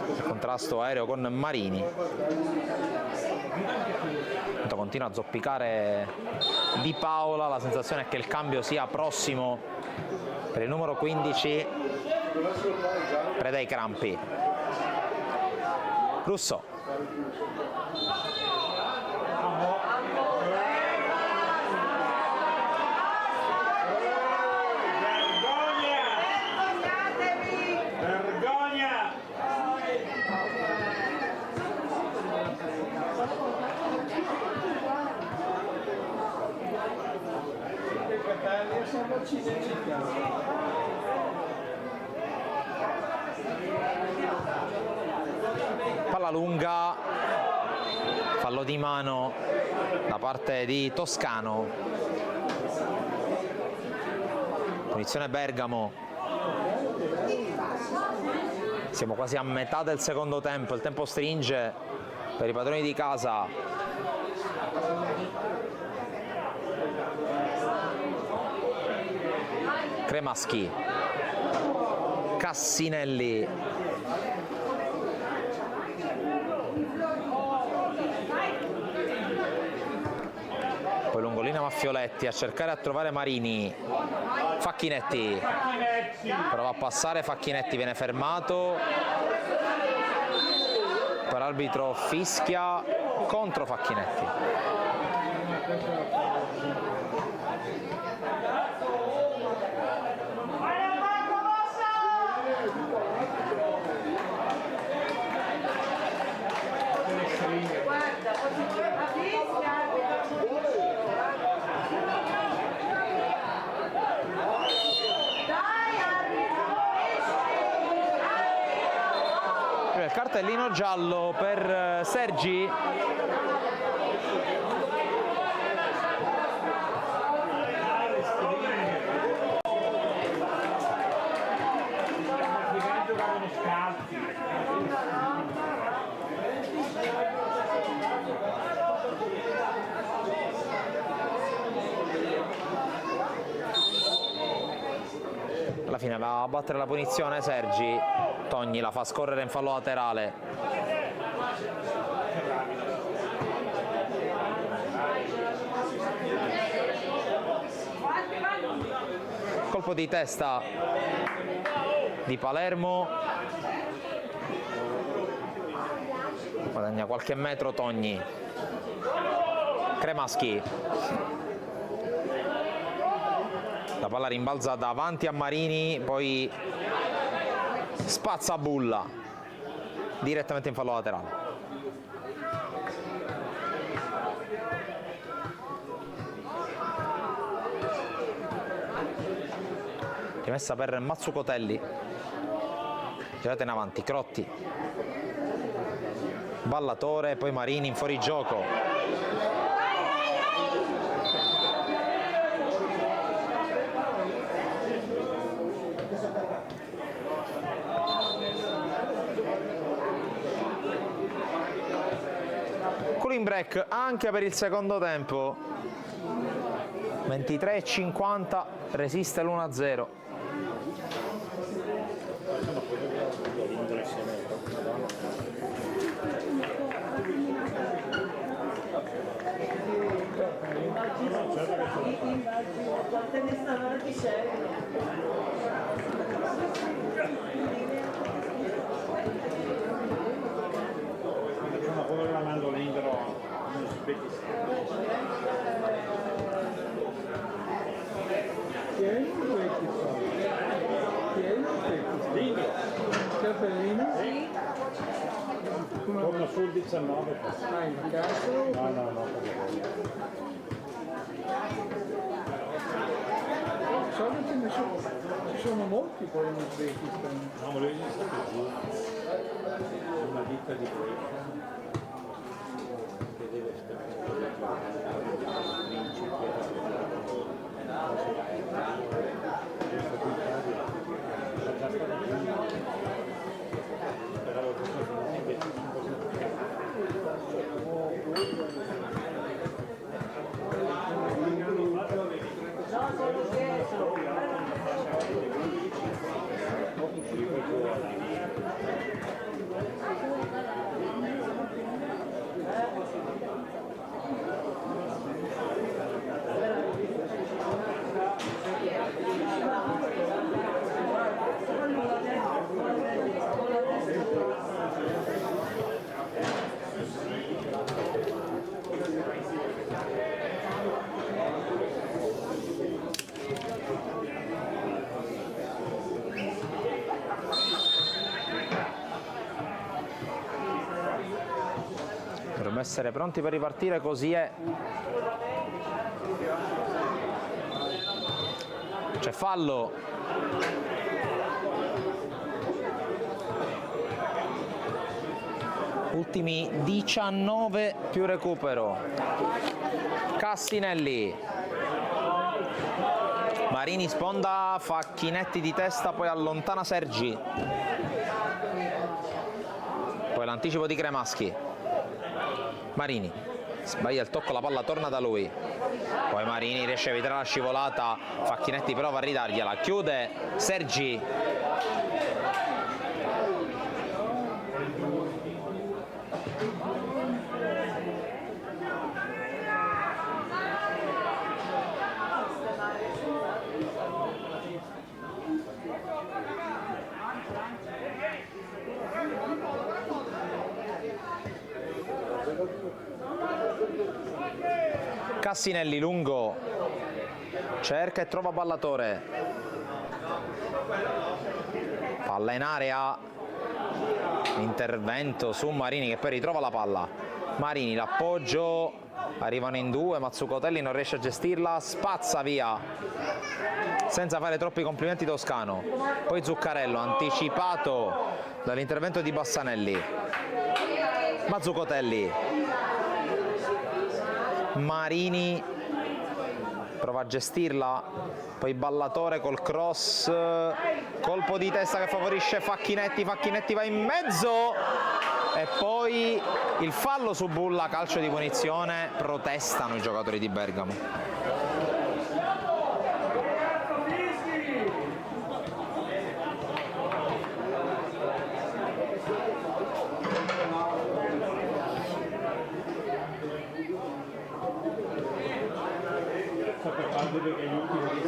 il contrasto aereo con Marini. Continua a zoppicare Di Paola, la sensazione è che il cambio sia prossimo per il numero 15, preda ai crampi. Russo. Palla lunga, fallo di mano da parte di Toscano. Punizione Bergamo. Siamo quasi a metà del secondo tempo, il tempo stringe per i padroni di casa. Cremaschi, Cassinelli, poi lungolina Maffioletti a cercare a trovare Marini. Facchinetti prova a passare, Facchinetti viene fermato, per arbitro fischia contro Facchinetti. Il cartellino giallo per Sergi. Alla fine va a battere la punizione Sergi, Togni la fa scorrere in fallo laterale. Colpo di testa di Palermo, guadagna qualche metro Togni. Cremaschi, la palla rimbalza davanti a Marini, poi spazza Bulla direttamente in fallo laterale. Rimessa per Mazzucotelli, girata in avanti, Crotti, Ballatore, poi Marini in fuorigioco. Cooling break anche per il secondo tempo. 23:50, resiste l'1-0. Quante ne stanno dicendo? Una povera mandolindro in Uzbekistan. Chi è in Uzbekistan? Chi è in Uzbekistan? Cappellino? Sì. Torno sul 19. Ah, in vacanza? No. So che ci sono molti poi in Uzbekistan. No, lui è stato giù. Una ditta di Brescia che deve essere pronti per ripartire, così è. C'è fallo. Ultimi 19 più recupero. Cassinelli. Marini sponda, Facchinetti di testa, poi allontana Sergi. Poi l'anticipo di Cremaschi. Marini sbaglia il tocco, la palla torna da lui. Poi Marini riesce a evitare la scivolata, Facchinetti prova a ridargliela, chiude Sergi. Cassinelli lungo, cerca e trova Ballatore, palla in area, intervento su Marini che poi ritrova la palla. Marini, l'appoggio, arrivano in due, Mazzucotelli non riesce a gestirla, spazza via senza fare troppi complimenti Toscano. Poi Zuccarello, anticipato dall'intervento di Bassanelli. Mazzucotelli, Marini prova a gestirla, poi Ballatore col cross, colpo di testa che favorisce Facchinetti, Facchinetti va in mezzo e poi il fallo su Bulla, calcio di punizione, protestano i giocatori di Bergamo. Perché gli ultimi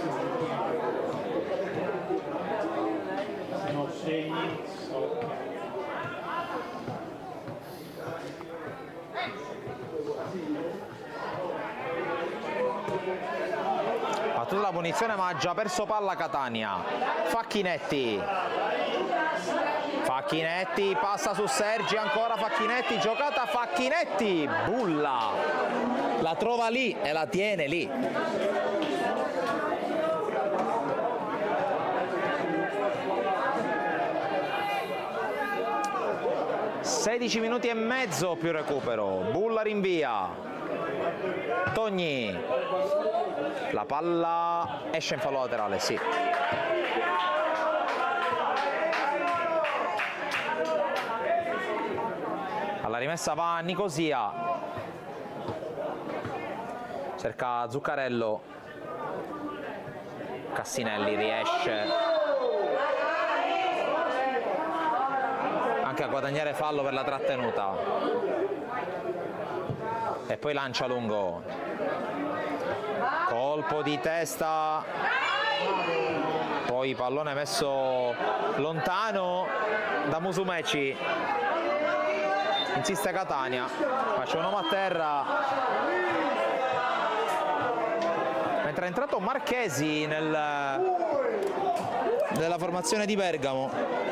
se non segni battuta la punizione ma ha già perso palla Catania. Facchinetti, Facchinetti passa su Sergi, ancora Facchinetti, giocata Facchinetti, Bulla la trova lì e la tiene lì. (16 minuti e mezzo più recupero). Bulla rinvia, Togni, la palla esce in fallo laterale, sì. Alla rimessa va Nicosia, cerca Zuccarello, Cassinelli riesce anche a guadagnare fallo per la trattenuta e poi lancia lungo, colpo di testa, poi pallone messo lontano da Musumeci, insiste Catania, ma c'è un uomo a terra, mentre è entrato Marchesi nella formazione di Bergamo.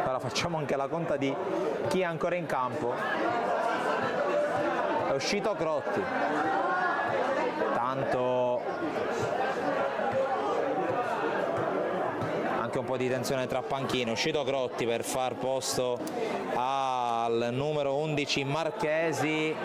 Ora facciamo anche la conta di chi è ancora in campo. È uscito Crotti, tanto anche un po' di tensione tra panchine. È uscito Crotti per far posto al numero 11 Marchesi.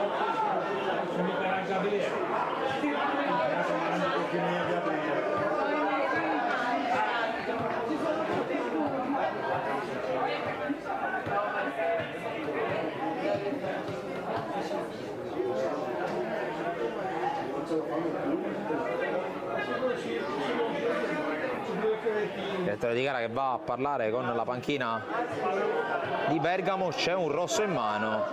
Direttore di gara che va a parlare con la panchina di Bergamo. C'è un rosso in mano,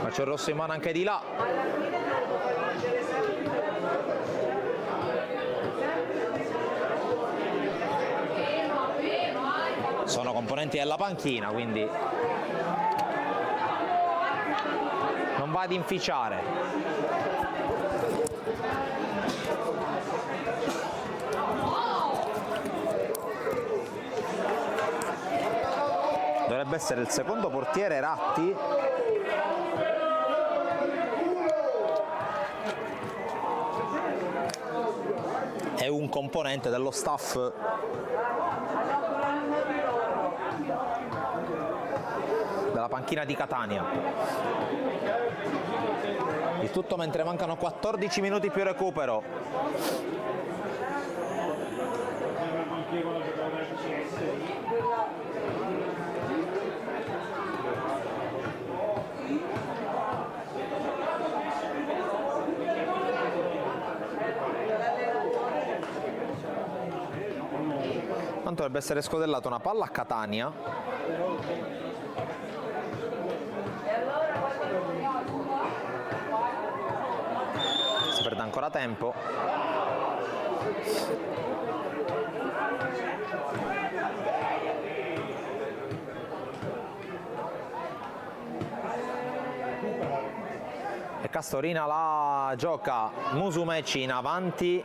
ma c'è un rosso in mano anche di là. Sono componenti della panchina, quindi non va ad inficiare. essere il secondo portiere Ratti. È un componente dello staff della panchina di Catania. Il tutto mentre mancano 14 minuti più recupero. Tanto dovrebbe essere scodellata una palla a Catania. Si perde ancora tempo. E Castorina la gioca Musumeci in avanti.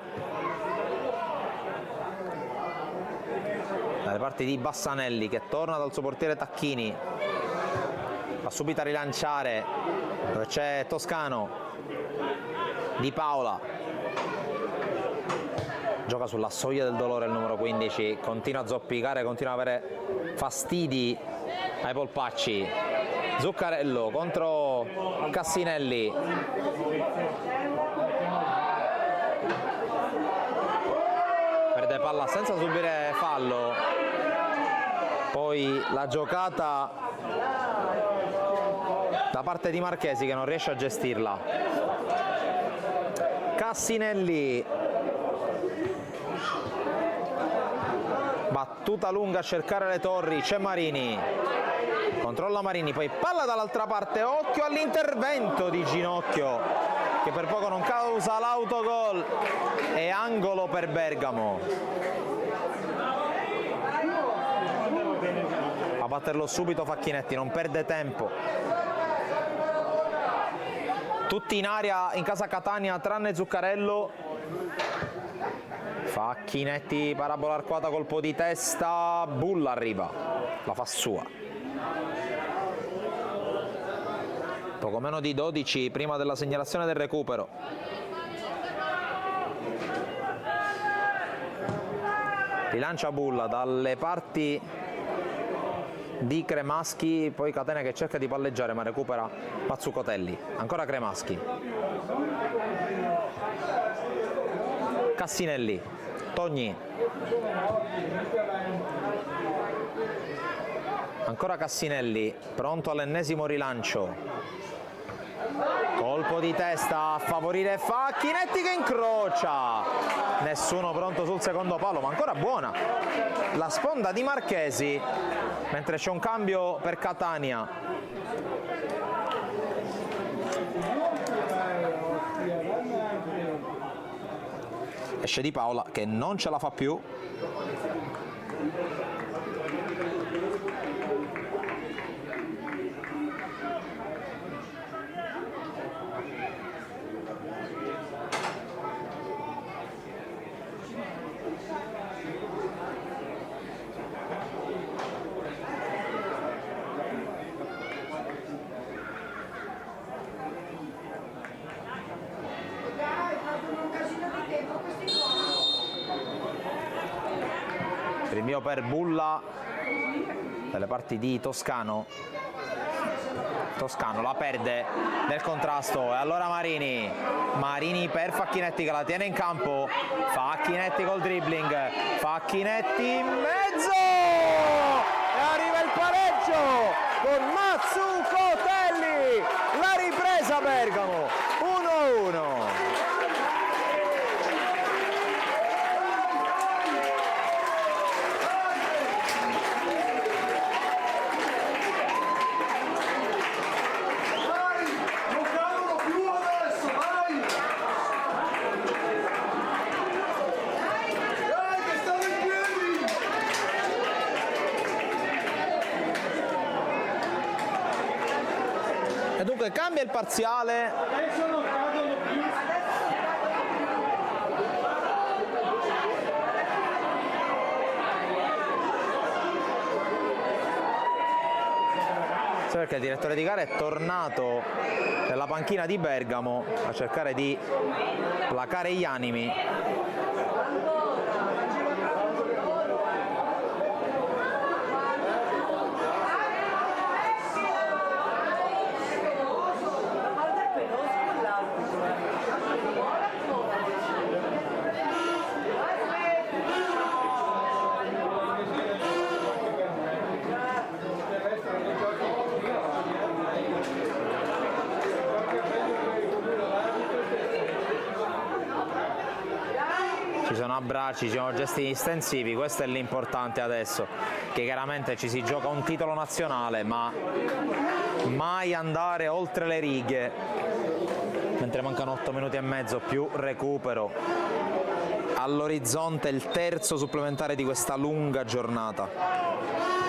Dalle parti di Bassanelli che torna dal suo portiere Tacchini. Va subito a rilanciare dove c'è Toscano. Di Paola. Gioca sulla soglia del dolore il numero 15. Continua a zoppicare, continua ad avere fastidi ai polpacci. Zuccarello contro Cassinelli. Perde palla senza subire fallo. Poi la giocata da parte di Marchesi che non riesce a gestirla. Cassinelli. Battuta lunga a cercare le torri. C'è Marini. Controlla Marini, poi palla dall'altra parte, occhio all'intervento di Ginocchio che per poco non causa l'autogol e angolo per Bergamo. A batterlo subito Facchinetti, non perde tempo. Tutti in aria in casa Catania tranne Zuccarello. Facchinetti, parabola arcuata, colpo di testa, Bulla arriva, la fa sua. Poco meno di 12 prima della segnalazione del recupero. Rilancia Bulla dalle parti di Cremaschi, poi Catania che cerca di palleggiare ma recupera Mazzucotelli. Ancora Cremaschi. Cassinelli, Togni. Ancora Cassinelli, pronto all'ennesimo rilancio. Colpo di testa a favorire Facchinetti che incrocia. Nessuno pronto sul secondo palo, ma ancora buona la sponda di Marchesi, mentre c'è un cambio per Catania. Esce Di Paola che non ce la fa più. Rinvio per Bulla dalle parti di Toscano. Toscano la perde nel contrasto e allora Marini. Marini per Facchinetti che la tiene in campo. Facchinetti col dribbling. Facchinetti in mezzo e arriva il pareggio con Mazzucotelli. La ripresa Bergamo 1-1. E dunque cambia il parziale. perché il direttore di gara è tornato nella panchina di Bergamo a cercare di placare gli animi. Ci sono abbracci, ci sono gesti estensivi, questo è l'importante adesso, che chiaramente ci si gioca un titolo nazionale, ma mai andare oltre le righe. Mentre mancano 8 minuti e mezzo più recupero, all'orizzonte il terzo supplementare di questa lunga giornata,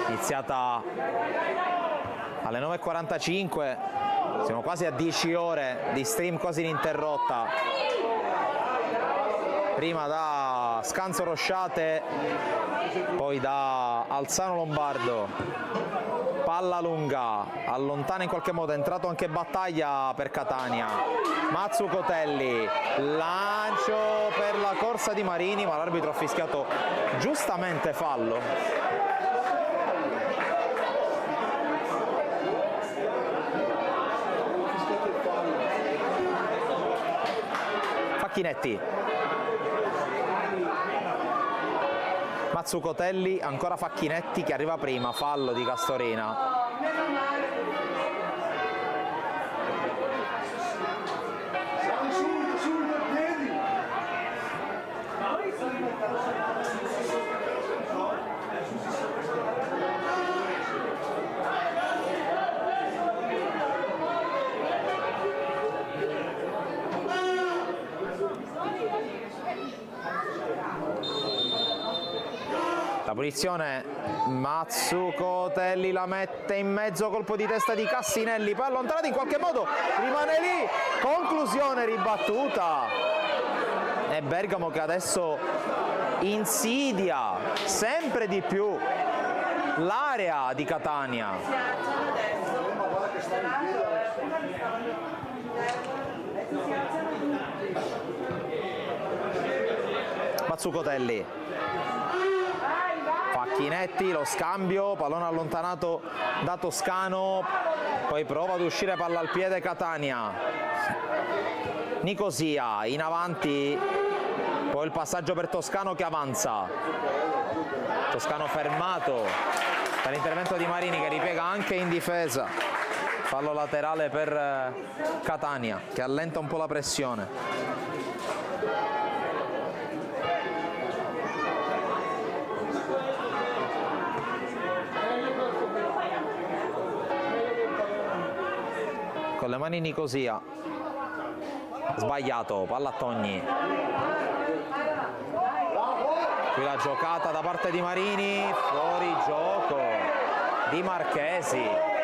iniziata alle 9:45, siamo quasi a 10 ore di stream quasi ininterrotta. Prima da Scanzo Rosciate, poi da Alzano Lombardo, palla lunga, allontana in qualche modo, è entrato anche Battaglia per Catania, Mazzucotelli, lancio per la corsa di Marini, ma l'arbitro ha fischiato giustamente fallo. Facchinetti. Mazzucotelli, ancora Facchinetti che arriva prima, fallo di Castorina. La punizione, Mazzucotelli la mette in mezzo, colpo di testa di Cassinelli, poi allontanato in qualche modo, rimane lì, conclusione ribattuta. E Bergamo che adesso insidia sempre di più l'area di Catania. Mazzucotelli. Facchinetti, lo scambio, pallone allontanato da Toscano, poi prova ad uscire palla al piede Catania. Nicosia in avanti, poi il passaggio per Toscano che avanza. Toscano fermato dall'intervento di Marini che ripiega anche in difesa. Fallo laterale per Catania che allenta un po' la pressione. Con le mani Nicosia, sbagliato, palla a Togni. Qui la giocata da parte di Marini, fuori gioco di Marchesi.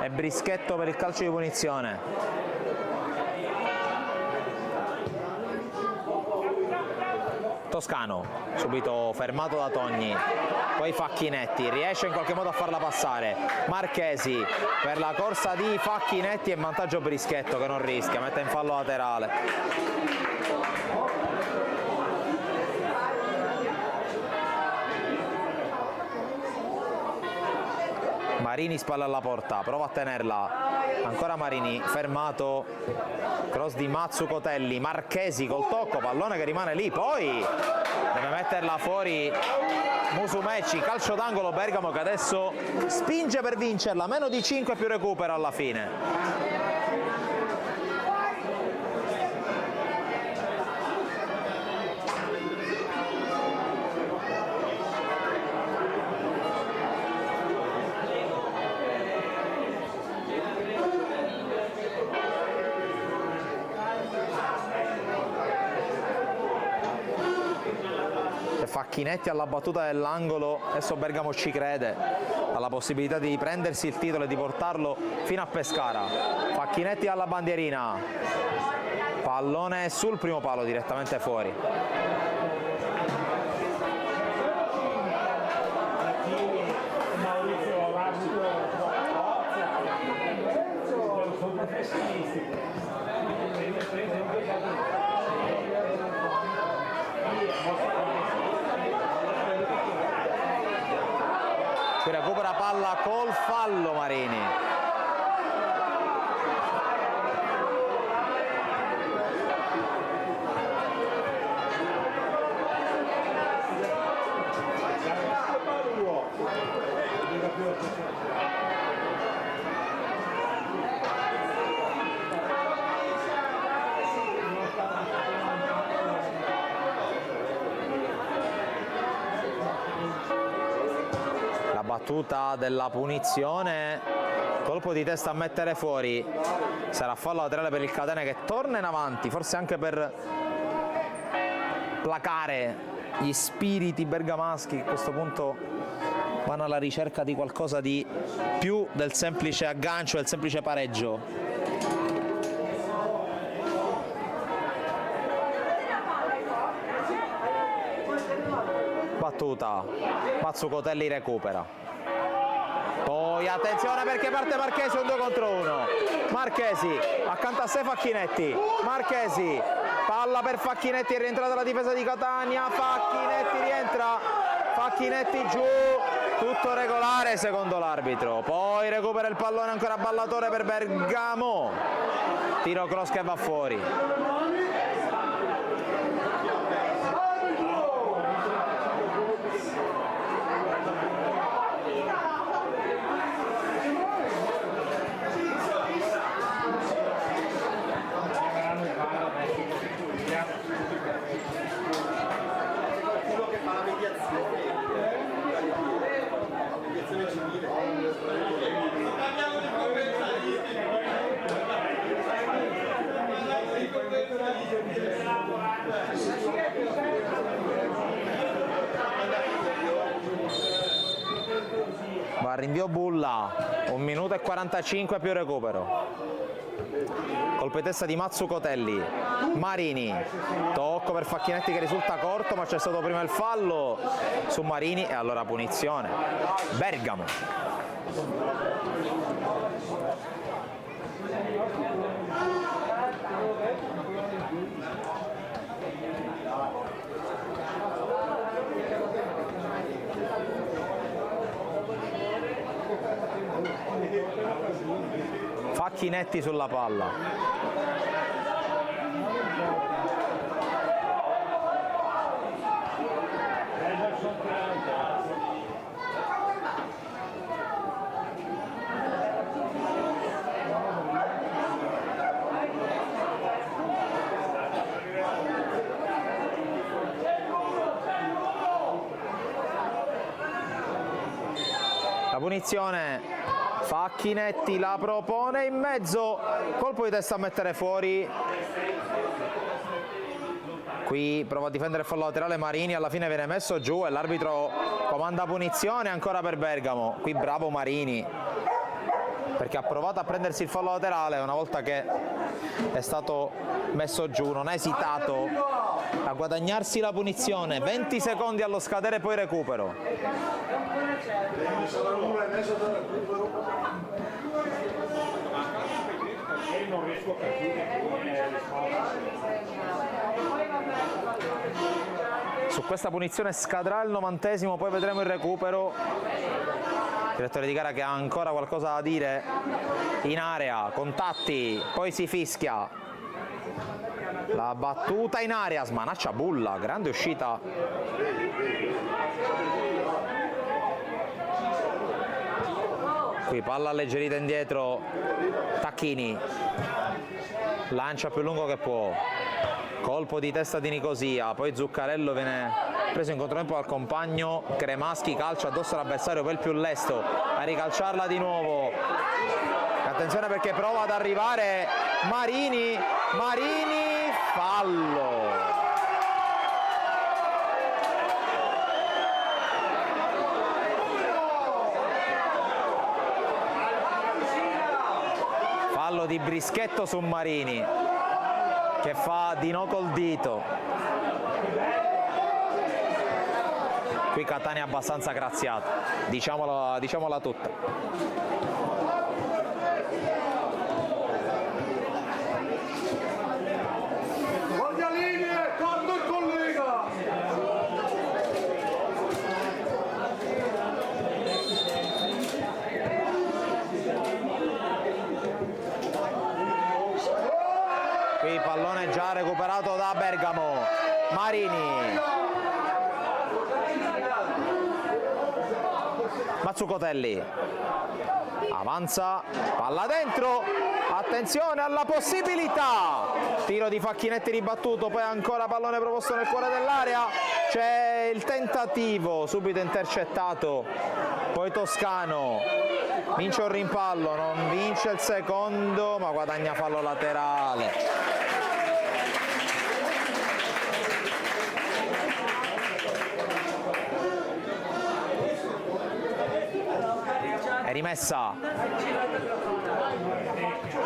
Brischetto per il calcio di punizione. Toscano, subito fermato da Togni, poi Facchinetti, riesce in qualche modo a farla passare. Marchesi per la corsa di Facchinetti e vantaggio Brischetto che non rischia, mette in fallo laterale. Marini spalla alla porta, prova a tenerla, ancora Marini, fermato, cross di Mazzucotelli, Marchesi col tocco, pallone che rimane lì, poi deve metterla fuori Musumeci, calcio d'angolo Bergamo che adesso spinge per vincerla, meno di 5 più recupero alla fine. Facchinetti alla battuta dell'angolo, adesso Bergamo ci crede, alla possibilità di prendersi il titolo e di portarlo fino a Pescara. Facchinetti alla bandierina, pallone sul primo palo direttamente fuori. Maurizio ha avuto sono professionisti. Qui recupera palla col fallo Marini. La battuta della punizione, colpo di testa a mettere fuori, sarà fallo laterale per il Catania che torna in avanti, forse anche per placare gli spiriti bergamaschi che a questo punto vanno alla ricerca di qualcosa di più del semplice aggancio, del semplice pareggio. Battuta, Mazzucotelli recupera, poi attenzione perché parte Marchesi, un 2 contro 1, Marchesi accanto a sé Facchinetti, Marchesi, palla per Facchinetti, è rientrata la difesa di Catania, Facchinetti rientra, Facchinetti giù, tutto regolare secondo l'arbitro, poi recupera il pallone ancora Ballatore per Bergamo, tiro cross che va fuori. Va al rinvio Bulla, 1 minuto e 45 più recupero. Colpo di testa di Mazzucotelli, Marini, tocco per Facchinetti che risulta corto, ma c'è stato prima il fallo su Marini e allora punizione. Bergamo. Facchinetti sulla palla. La punizione, Facchinetti la propone in mezzo, colpo di testa a mettere fuori. Qui prova a difendere il fallo laterale Marini, alla fine viene messo giù e l'arbitro comanda punizione ancora per Bergamo. Qui bravo Marini, perché ha provato a prendersi il fallo laterale, una volta che è stato messo giù non ha esitato a guadagnarsi la punizione. 20 secondi allo scadere, poi recupero. Non riesco a capire. Su questa punizione scadrà il 90°, poi vedremo il recupero. Direttore di gara che ha ancora qualcosa da dire in area, contatti, poi si fischia. La battuta in area, smanaccia Bulla, grande uscita. Qui palla alleggerita indietro, Tacchini, lancia più lungo che può, colpo di testa di Nicosia, poi Zuccarello viene preso in controtempo dal compagno, Cremaschi calcia addosso all'avversario, poi il più lesto a ricalciarla di nuovo. Attenzione perché prova ad arrivare Marini, fallo. fallo di Brischetto su Marini che fa di no col dito. Qui Catania è abbastanza graziata, diciamola tutta. Guardia linee, corto il collega! Qui pallone già recuperato da Bergamo. Marini. Mazzucotelli. Avanza, palla dentro. Attenzione alla possibilità. Tiro di Facchinetti ribattuto, poi ancora pallone proposto nel cuore dell'area. C'è il tentativo, subito intercettato. Poi Toscano. Vince un rimpallo, non vince il secondo, ma guadagna fallo laterale. È rimessa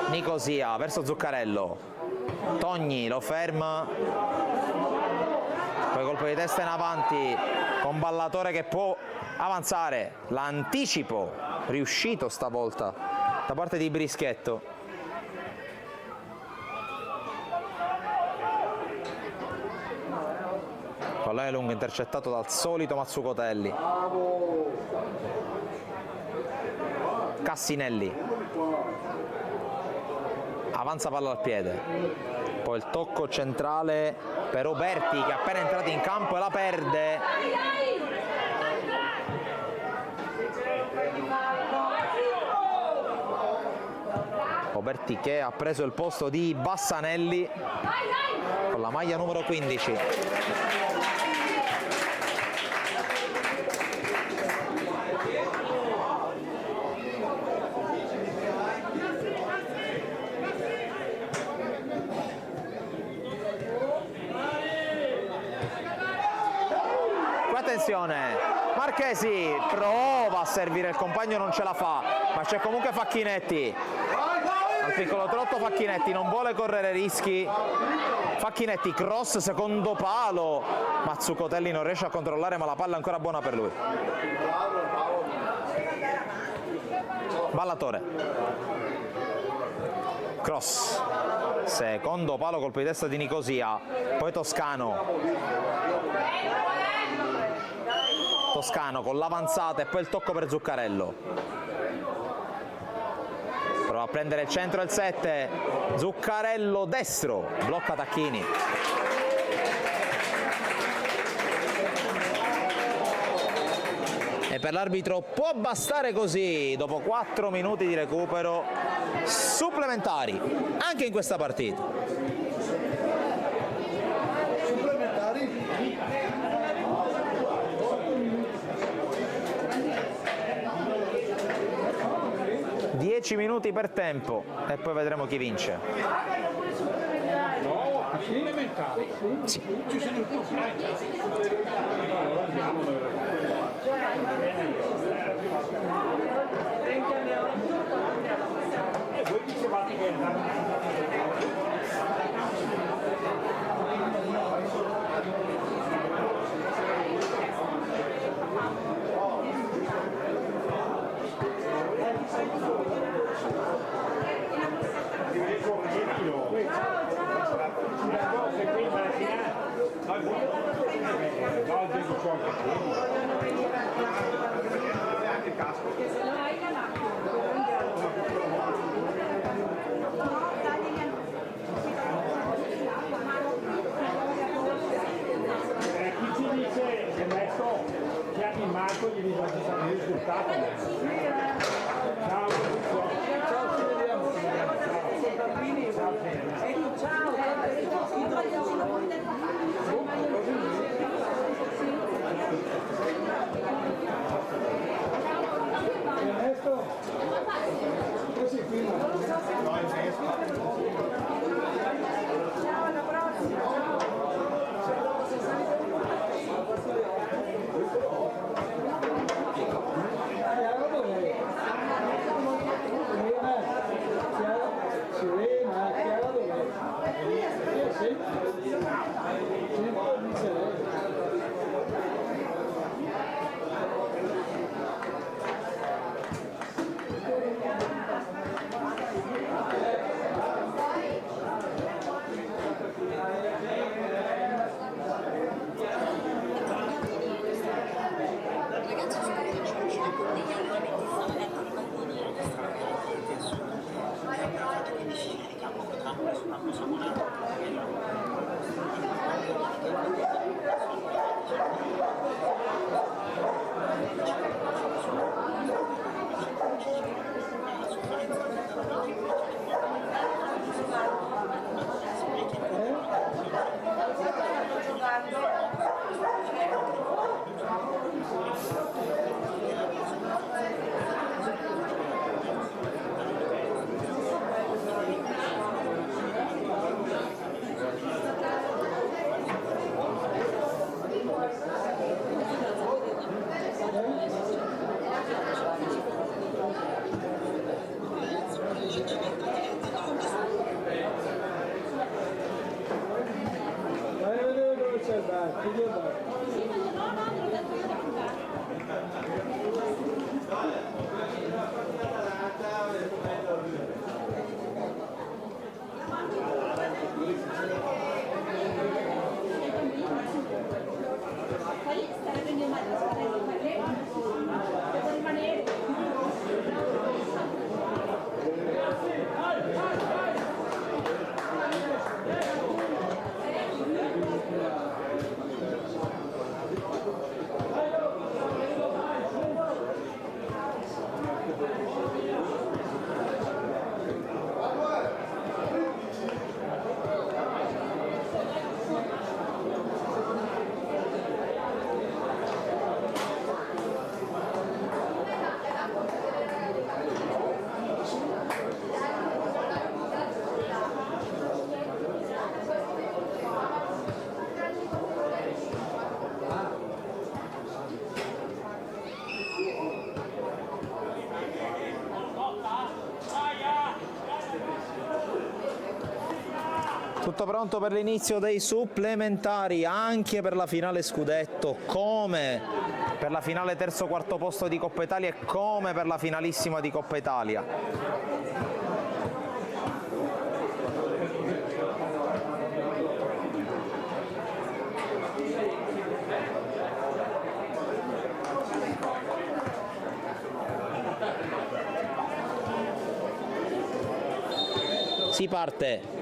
Nicosia verso Zuccarello. Togni lo ferma. Poi colpo di testa in avanti con Ballatore che può avanzare. L'anticipo riuscito stavolta da parte di Brischetto. Pallone lungo intercettato dal solito Mazzucotelli. Cassinelli avanza palla al piede, poi il tocco centrale per Oberti che è appena entrato in campo e la perde. Oberti che ha preso il posto di Bassanelli con la maglia numero 15. Attenzione, Marchesi prova a servire il compagno, non ce la fa, ma c'è comunque Facchinetti. Al piccolo trotto Facchinetti non vuole correre rischi. Facchinetti, cross, secondo palo. Mazzucotelli non riesce a controllare, ma la palla è ancora buona per lui. Ballatore. Cross. Secondo palo, colpo di testa di Nicosia. Poi Toscano. Toscano con l'avanzata e poi il tocco per Zuccarello. Prova a prendere il centro il 7. Zuccarello destro, blocca Tacchini. E per l'arbitro può bastare così dopo 4 minuti di recupero supplementari anche in questa partita. 10 minuti per tempo e poi vedremo chi vince. No, supplementari. Sì. Ci sono i e voi dicevate che chi ci dice che adesso che ha animato gli risultati il risultato. Ciao, ciao, ci vediamo. Vai a vedere dove c'è il bar, chiudi il bar. Tutto pronto per l'inizio dei supplementari anche per la finale scudetto, come per la finale terzo quarto posto di Coppa Italia e come per la finalissima di Coppa Italia. Si parte.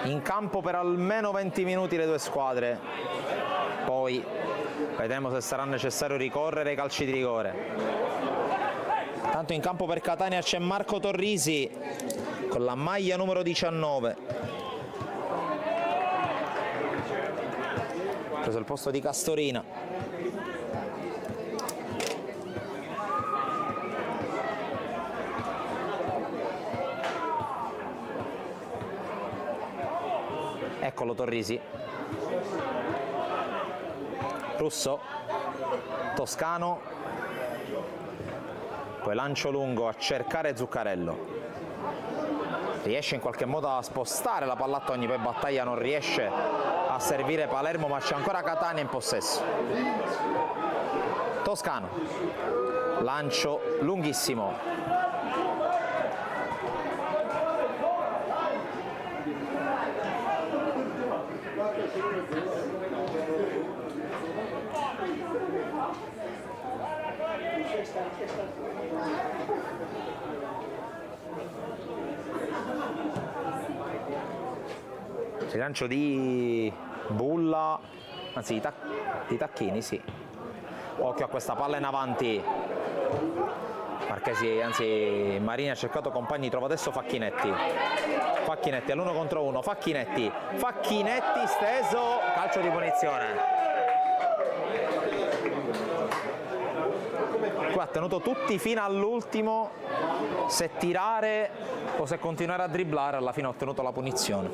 In campo per almeno 20 minuti le due squadre, poi vedremo se sarà necessario ricorrere ai calci di rigore. Tanto in campo per Catania c'è Marco Torrisi con la maglia numero 19. Ha preso il posto di Castorina. Eccolo Torrisi, Russo, Toscano, poi lancio lungo a cercare Zuccarello, riesce in qualche modo a spostare la palla a Togni, poi Battaglia non riesce a servire Palermo, ma c'è ancora Catania in possesso. Toscano, lancio lunghissimo. Il lancio di Bulla, anzi di Tacchini, sì. Occhio a questa palla in avanti. Marchesi, anzi Marini ha cercato compagni, trova adesso Facchinetti. Facchinetti all'1 contro 1, Facchinetti steso, calcio di punizione. Qua ha tenuto tutti fino all'ultimo, se tirare o se continuare a dribblare, alla fine ha ottenuto la punizione,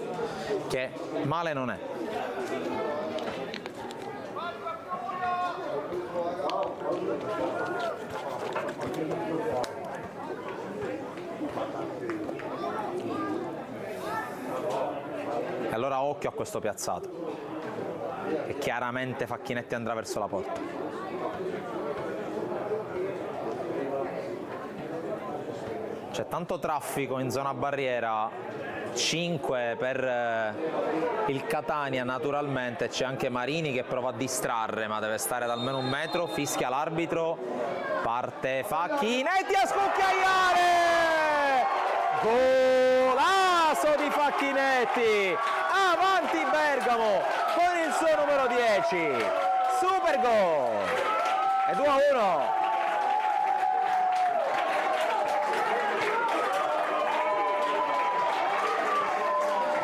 che male non è. E allora occhio a questo piazzato, e chiaramente Facchinetti andrà verso la porta. C'è tanto traffico in zona barriera, 5 per il Catania naturalmente, c'è anche Marini che prova a distrarre ma deve stare ad almeno 1 metro, fischia l'arbitro, parte Facchinetti a scucchiaiare! Golazo Facchinetti, avanti Bergamo con il suo numero 10, super gol, e 2-1.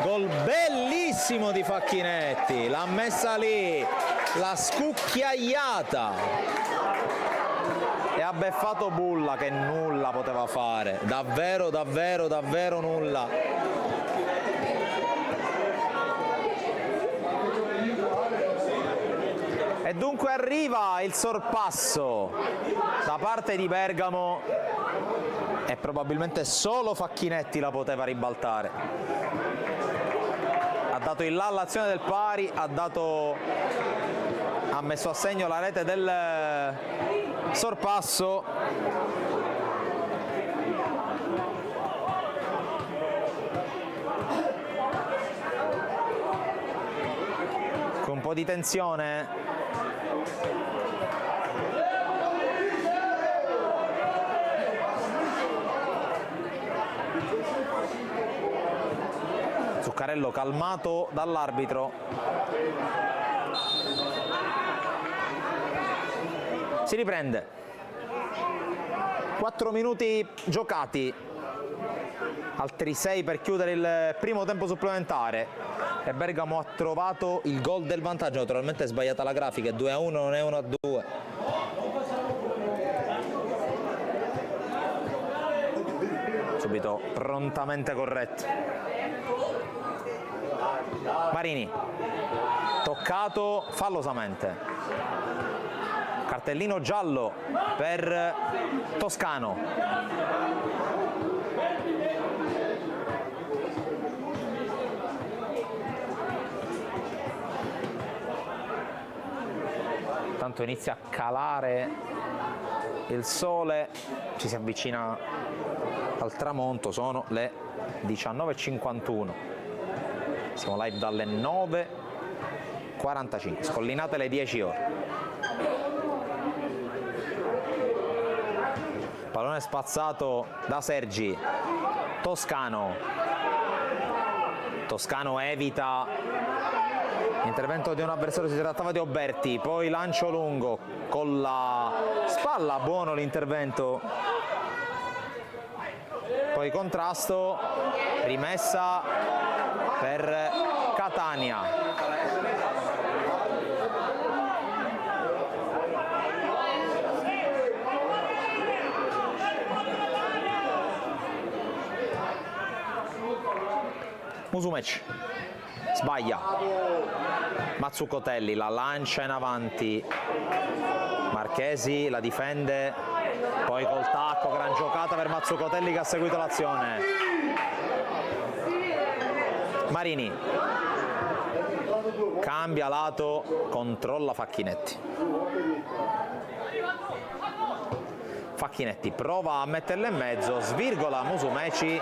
Gol bellissimo di Facchinetti, l'ha messa lì, la scucchiaiata, e ha beffato Bulla che nulla poteva fare, davvero nulla. E dunque arriva il sorpasso da parte di Bergamo e probabilmente solo Facchinetti la poteva ribaltare. Ha dato il là all'azione del pari, ha messo a segno la rete del sorpasso. Con un po' di tensione. Zuccarello calmato dall'arbitro. Si riprende. 4 minuti giocati, altri 6 per chiudere il primo tempo supplementare, e Bergamo ha trovato il gol del vantaggio. Naturalmente è sbagliata la grafica, è 2-1, non è 1-2. Subito prontamente corretto. Marini, toccato fallosamente. Cartellino giallo per Toscano. Tanto inizia a calare il sole, ci si avvicina al tramonto, sono le 19:51. Siamo live dalle 9:45, scollinate le 10 ore. Pallone spazzato da Sergi. Toscano evita l'intervento di un avversario, si trattava di Oberti, poi lancio lungo con la spalla, buono l'intervento, poi contrasto, rimessa per Catania. Musumeci sbaglia, Mazzucotelli la lancia in avanti, Marchesi la difende, poi col tacco, gran giocata per Mazzucotelli che ha seguito l'azione. Marini cambia lato, controlla Facchinetti. Facchinetti prova a metterla in mezzo, svirgola Musumeci,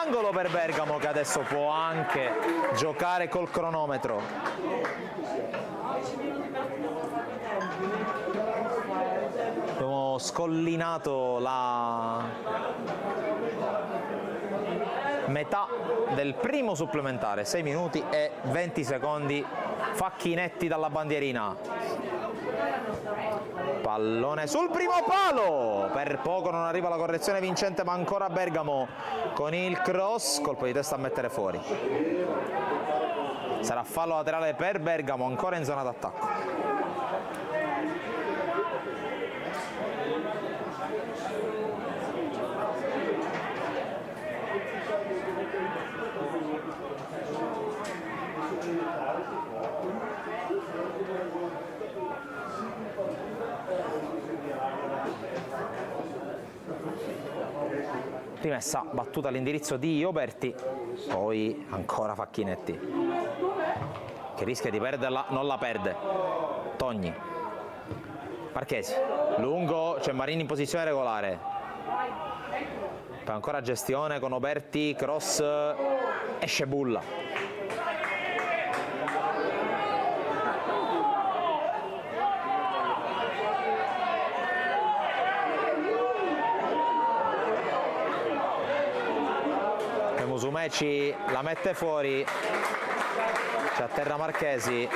angolo per Bergamo che adesso può anche giocare col cronometro. Abbiamo scollinato la metà del primo supplementare, 6 minuti e 20 secondi. Facchinetti dalla bandierina. Pallone sul primo palo, per poco non arriva la correzione vincente, ma ancora Bergamo con il cross, colpo di testa a mettere fuori. Sarà fallo laterale per Bergamo, ancora in zona d'attacco. Rimessa battuta all'indirizzo di Oberti, poi ancora Facchinetti che rischia di perderla, non la perde. Togni, Marchesi, lungo, c'è Marini in posizione regolare, poi ancora gestione con Oberti, cross, esce Bulla. Musumeci la mette fuori, c'è a terra Marchesi.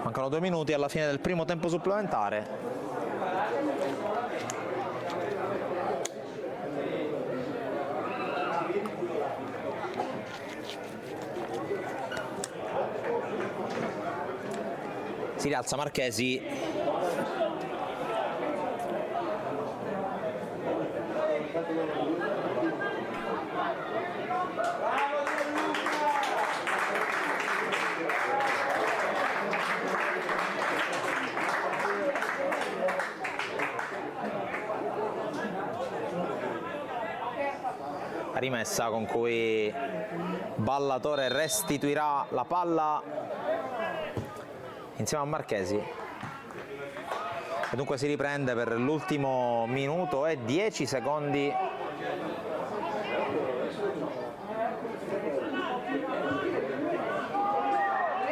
Mancano 2 minuti alla fine del primo tempo supplementare. Si rialza Marchesi. Rimessa con cui Ballatore restituirà la palla insieme a Marchesi e dunque si riprende per l'ultimo minuto e 10 secondi.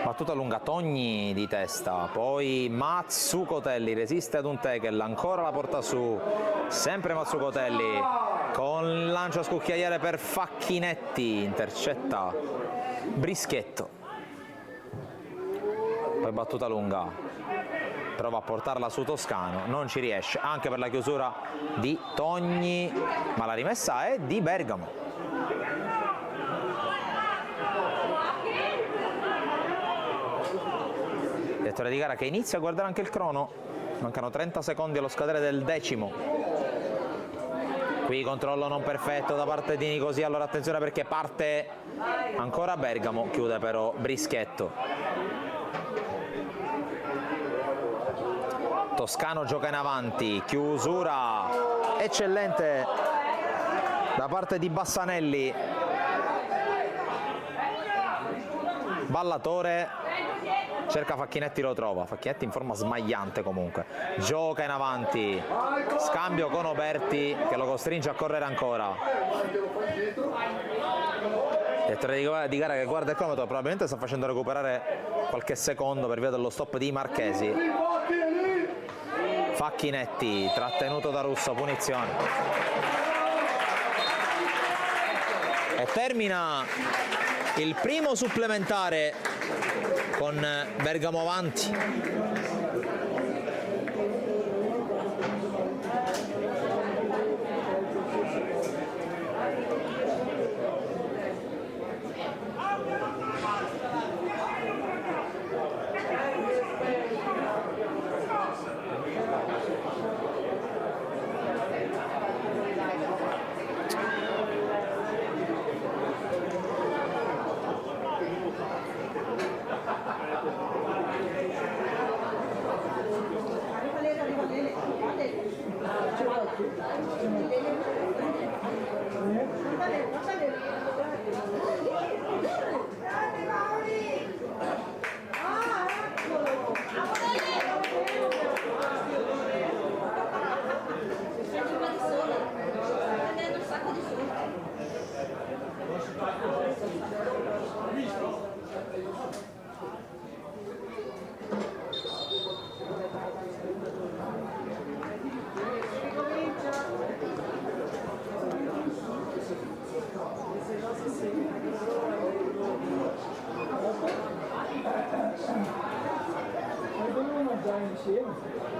Battuta lunga, Togni di testa, poi Mazzucotelli resiste ad un tackle, ancora la porta su, sempre Mazzucotelli con lancio a scucchiaiere per Facchinetti, intercetta Brischetto, poi battuta lunga, prova a portarla su Toscano, non ci riesce, anche per la chiusura di Togni, ma la rimessa è di Bergamo. Direttore di gara che inizia a guardare anche il crono, mancano 30 secondi allo scadere del 10º. Qui controllo non perfetto da parte di Nicosia, allora attenzione perché parte ancora Bergamo, chiude però Brischetto. Toscano gioca in avanti, chiusura eccellente da parte di Bassanelli. Ballatore cerca Facchinetti, lo trova, Facchinetti in forma smagliante comunque, gioca in avanti, scambio con Oberti che lo costringe a correre ancora. Direttore di gara che guarda il cronometro, probabilmente sta facendo recuperare qualche secondo per via dello stop di Marchesi. Facchinetti trattenuto da Russo, punizione. E termina il primo supplementare con Bergamo avanti. Insieme,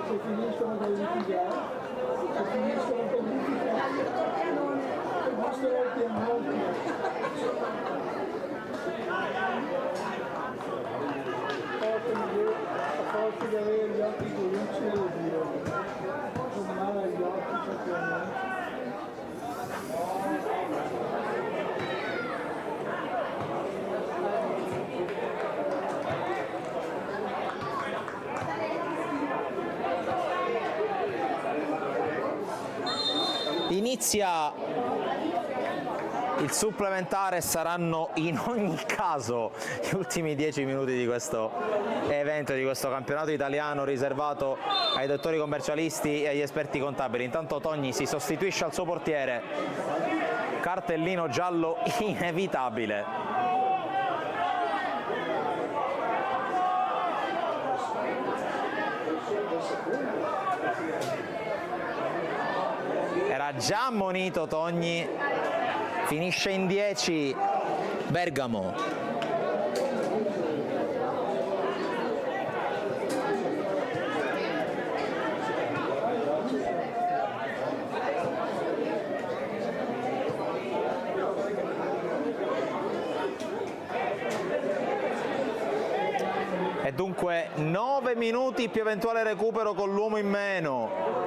se finiscono da litigare, se finiscono per litigare, e basterebbe a molti. A forza di avere gli occhi dolci e con male agli occhi praticamente. Inizia il supplementare saranno in ogni caso gli ultimi 10 minuti di questo evento, di questo campionato italiano riservato ai dottori commercialisti e agli esperti contabili. Intanto Togni si sostituisce al suo portiere, cartellino giallo inevitabile. Era già ammonito Togni, finisce in 10 Bergamo. E dunque 9 minuti più eventuale recupero con l'uomo in meno.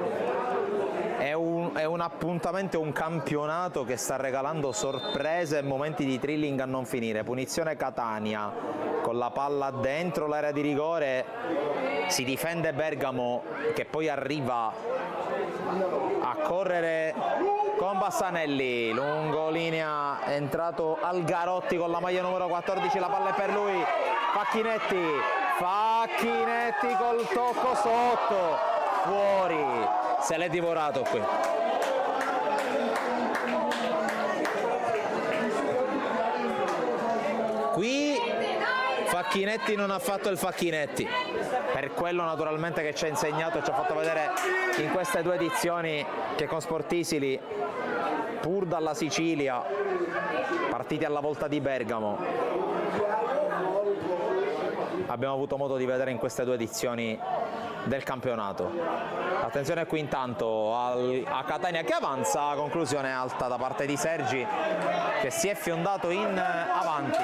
È un appuntamento, un campionato che sta regalando sorprese e momenti di thrilling a non finire. Punizione Catania con la palla dentro l'area di rigore, si difende Bergamo che poi arriva a correre con Bassanelli, lungolinea, è entrato Algarotti con la maglia numero 14, la palla è per lui, Facchinetti col tocco sotto, fuori, se l'è divorato qui. Qui Facchinetti non ha fatto il Facchinetti, per quello naturalmente che ci ha insegnato e ci ha fatto vedere in queste due edizioni che con Sportisili, pur dalla Sicilia, partiti alla volta di Bergamo, abbiamo avuto modo di vedere in queste due edizioni del campionato. Attenzione qui intanto a Catania che avanza, conclusione alta da parte di Sergi che si è fiondato in avanti.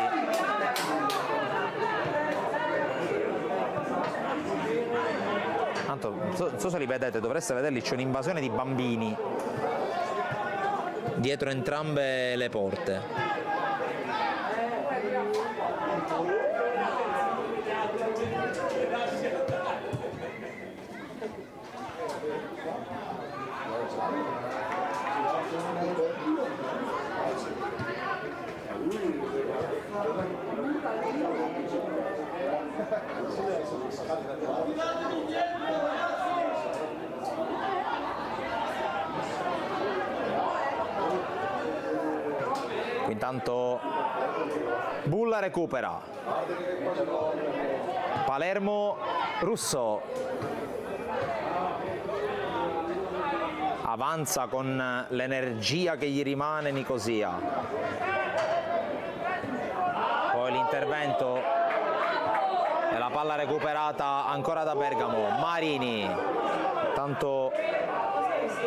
Tanto, non so se li vedete, dovreste vederli, c'è un'invasione di bambini dietro entrambe le porte. Intanto Bulla recupera, Palermo, Russo avanza con l'energia che gli rimane Nicosia, poi l'intervento e la palla recuperata ancora da Bergamo, Marini, tanto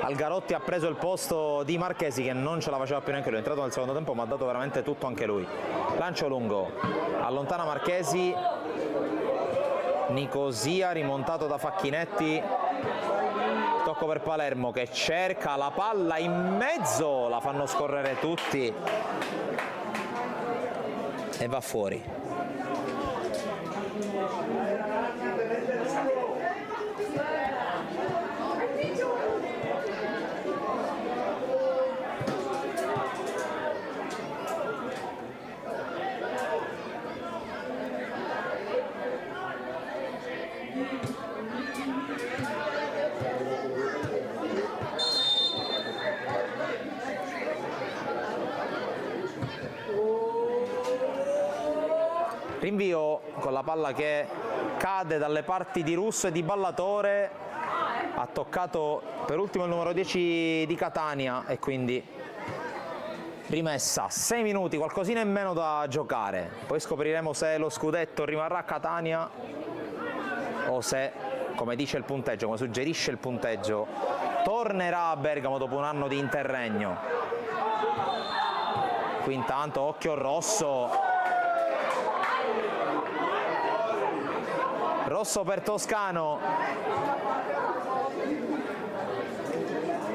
Algarotti ha preso il posto di Marchesi che non ce la faceva più neanche lui, è entrato nel secondo tempo ma ha dato veramente tutto anche lui. Lancio lungo, allontana Marchesi, Nicosia rimontato da Facchinetti, tocco per Palermo che cerca la palla in mezzo, la fanno scorrere tutti e va fuori. Rinvio con la palla che cade dalle parti di Russo e di Ballatore, ha toccato per ultimo il numero 10 di Catania e quindi rimessa 6 minuti, qualcosina in meno da giocare, poi scopriremo se lo scudetto rimarrà a Catania o se, come dice il punteggio, come suggerisce il punteggio, tornerà a Bergamo dopo un anno di interregno. Qui intanto occhio Rosso, Rosso per Toscano,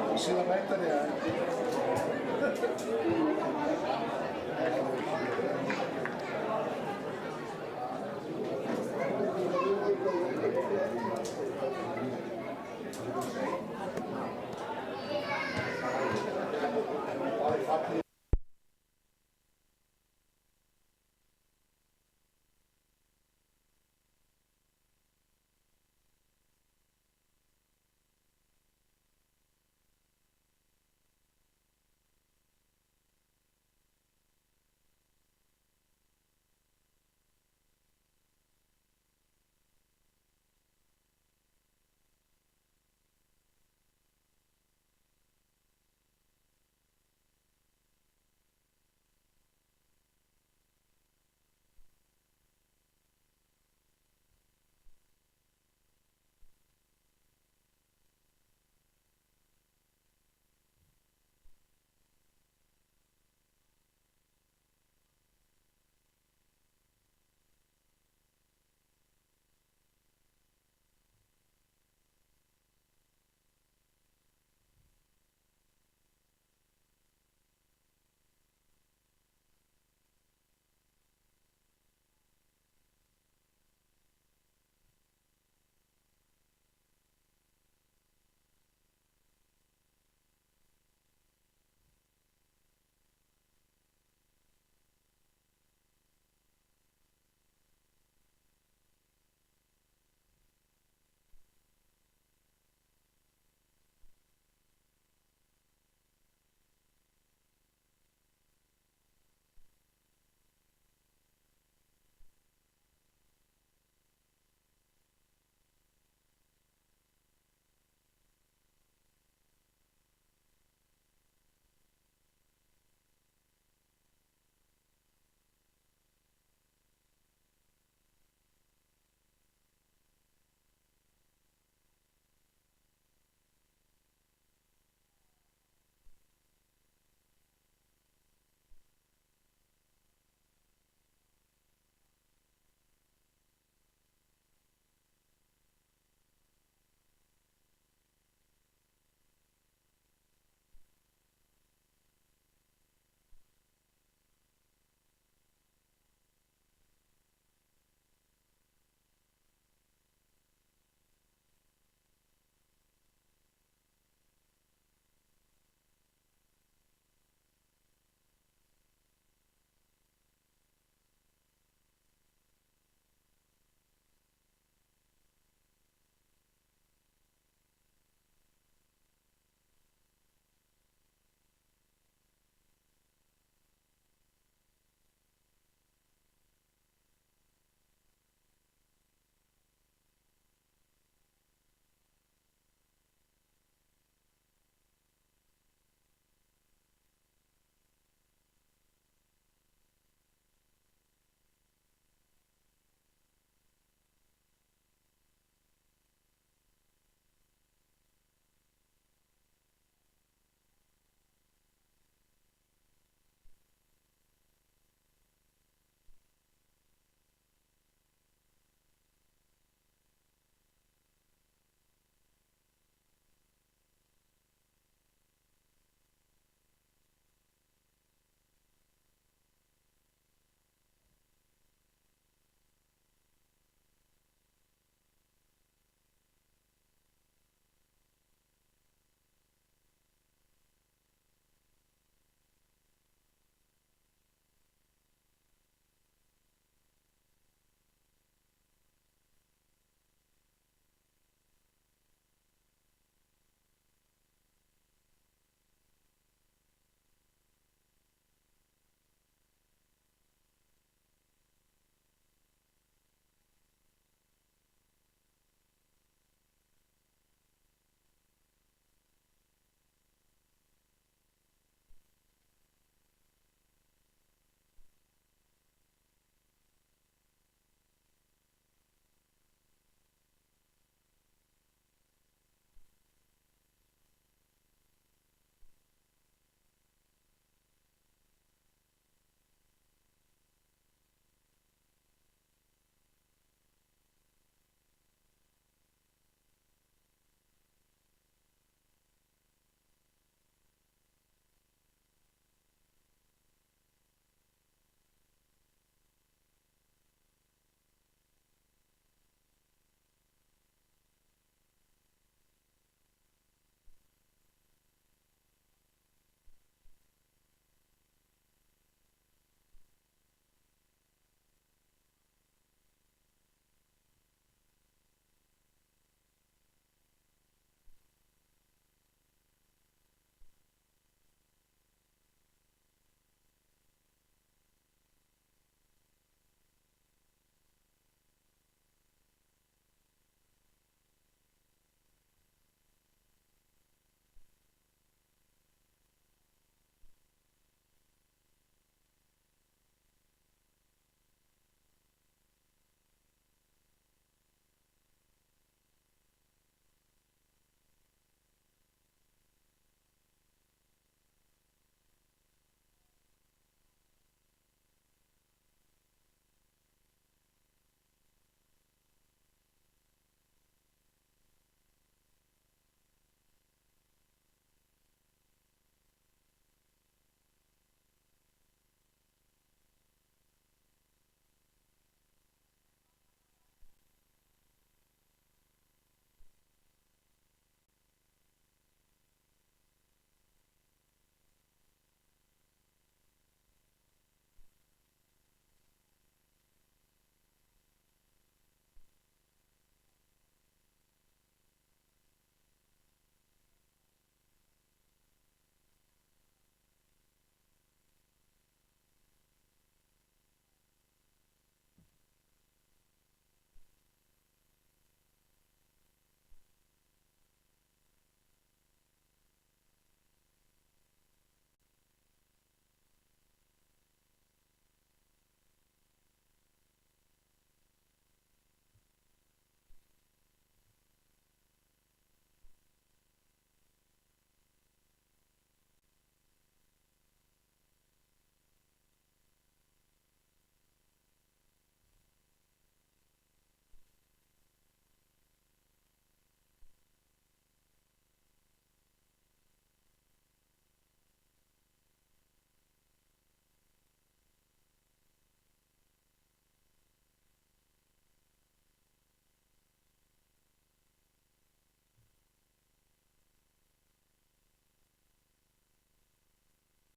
non si lamenta neanche.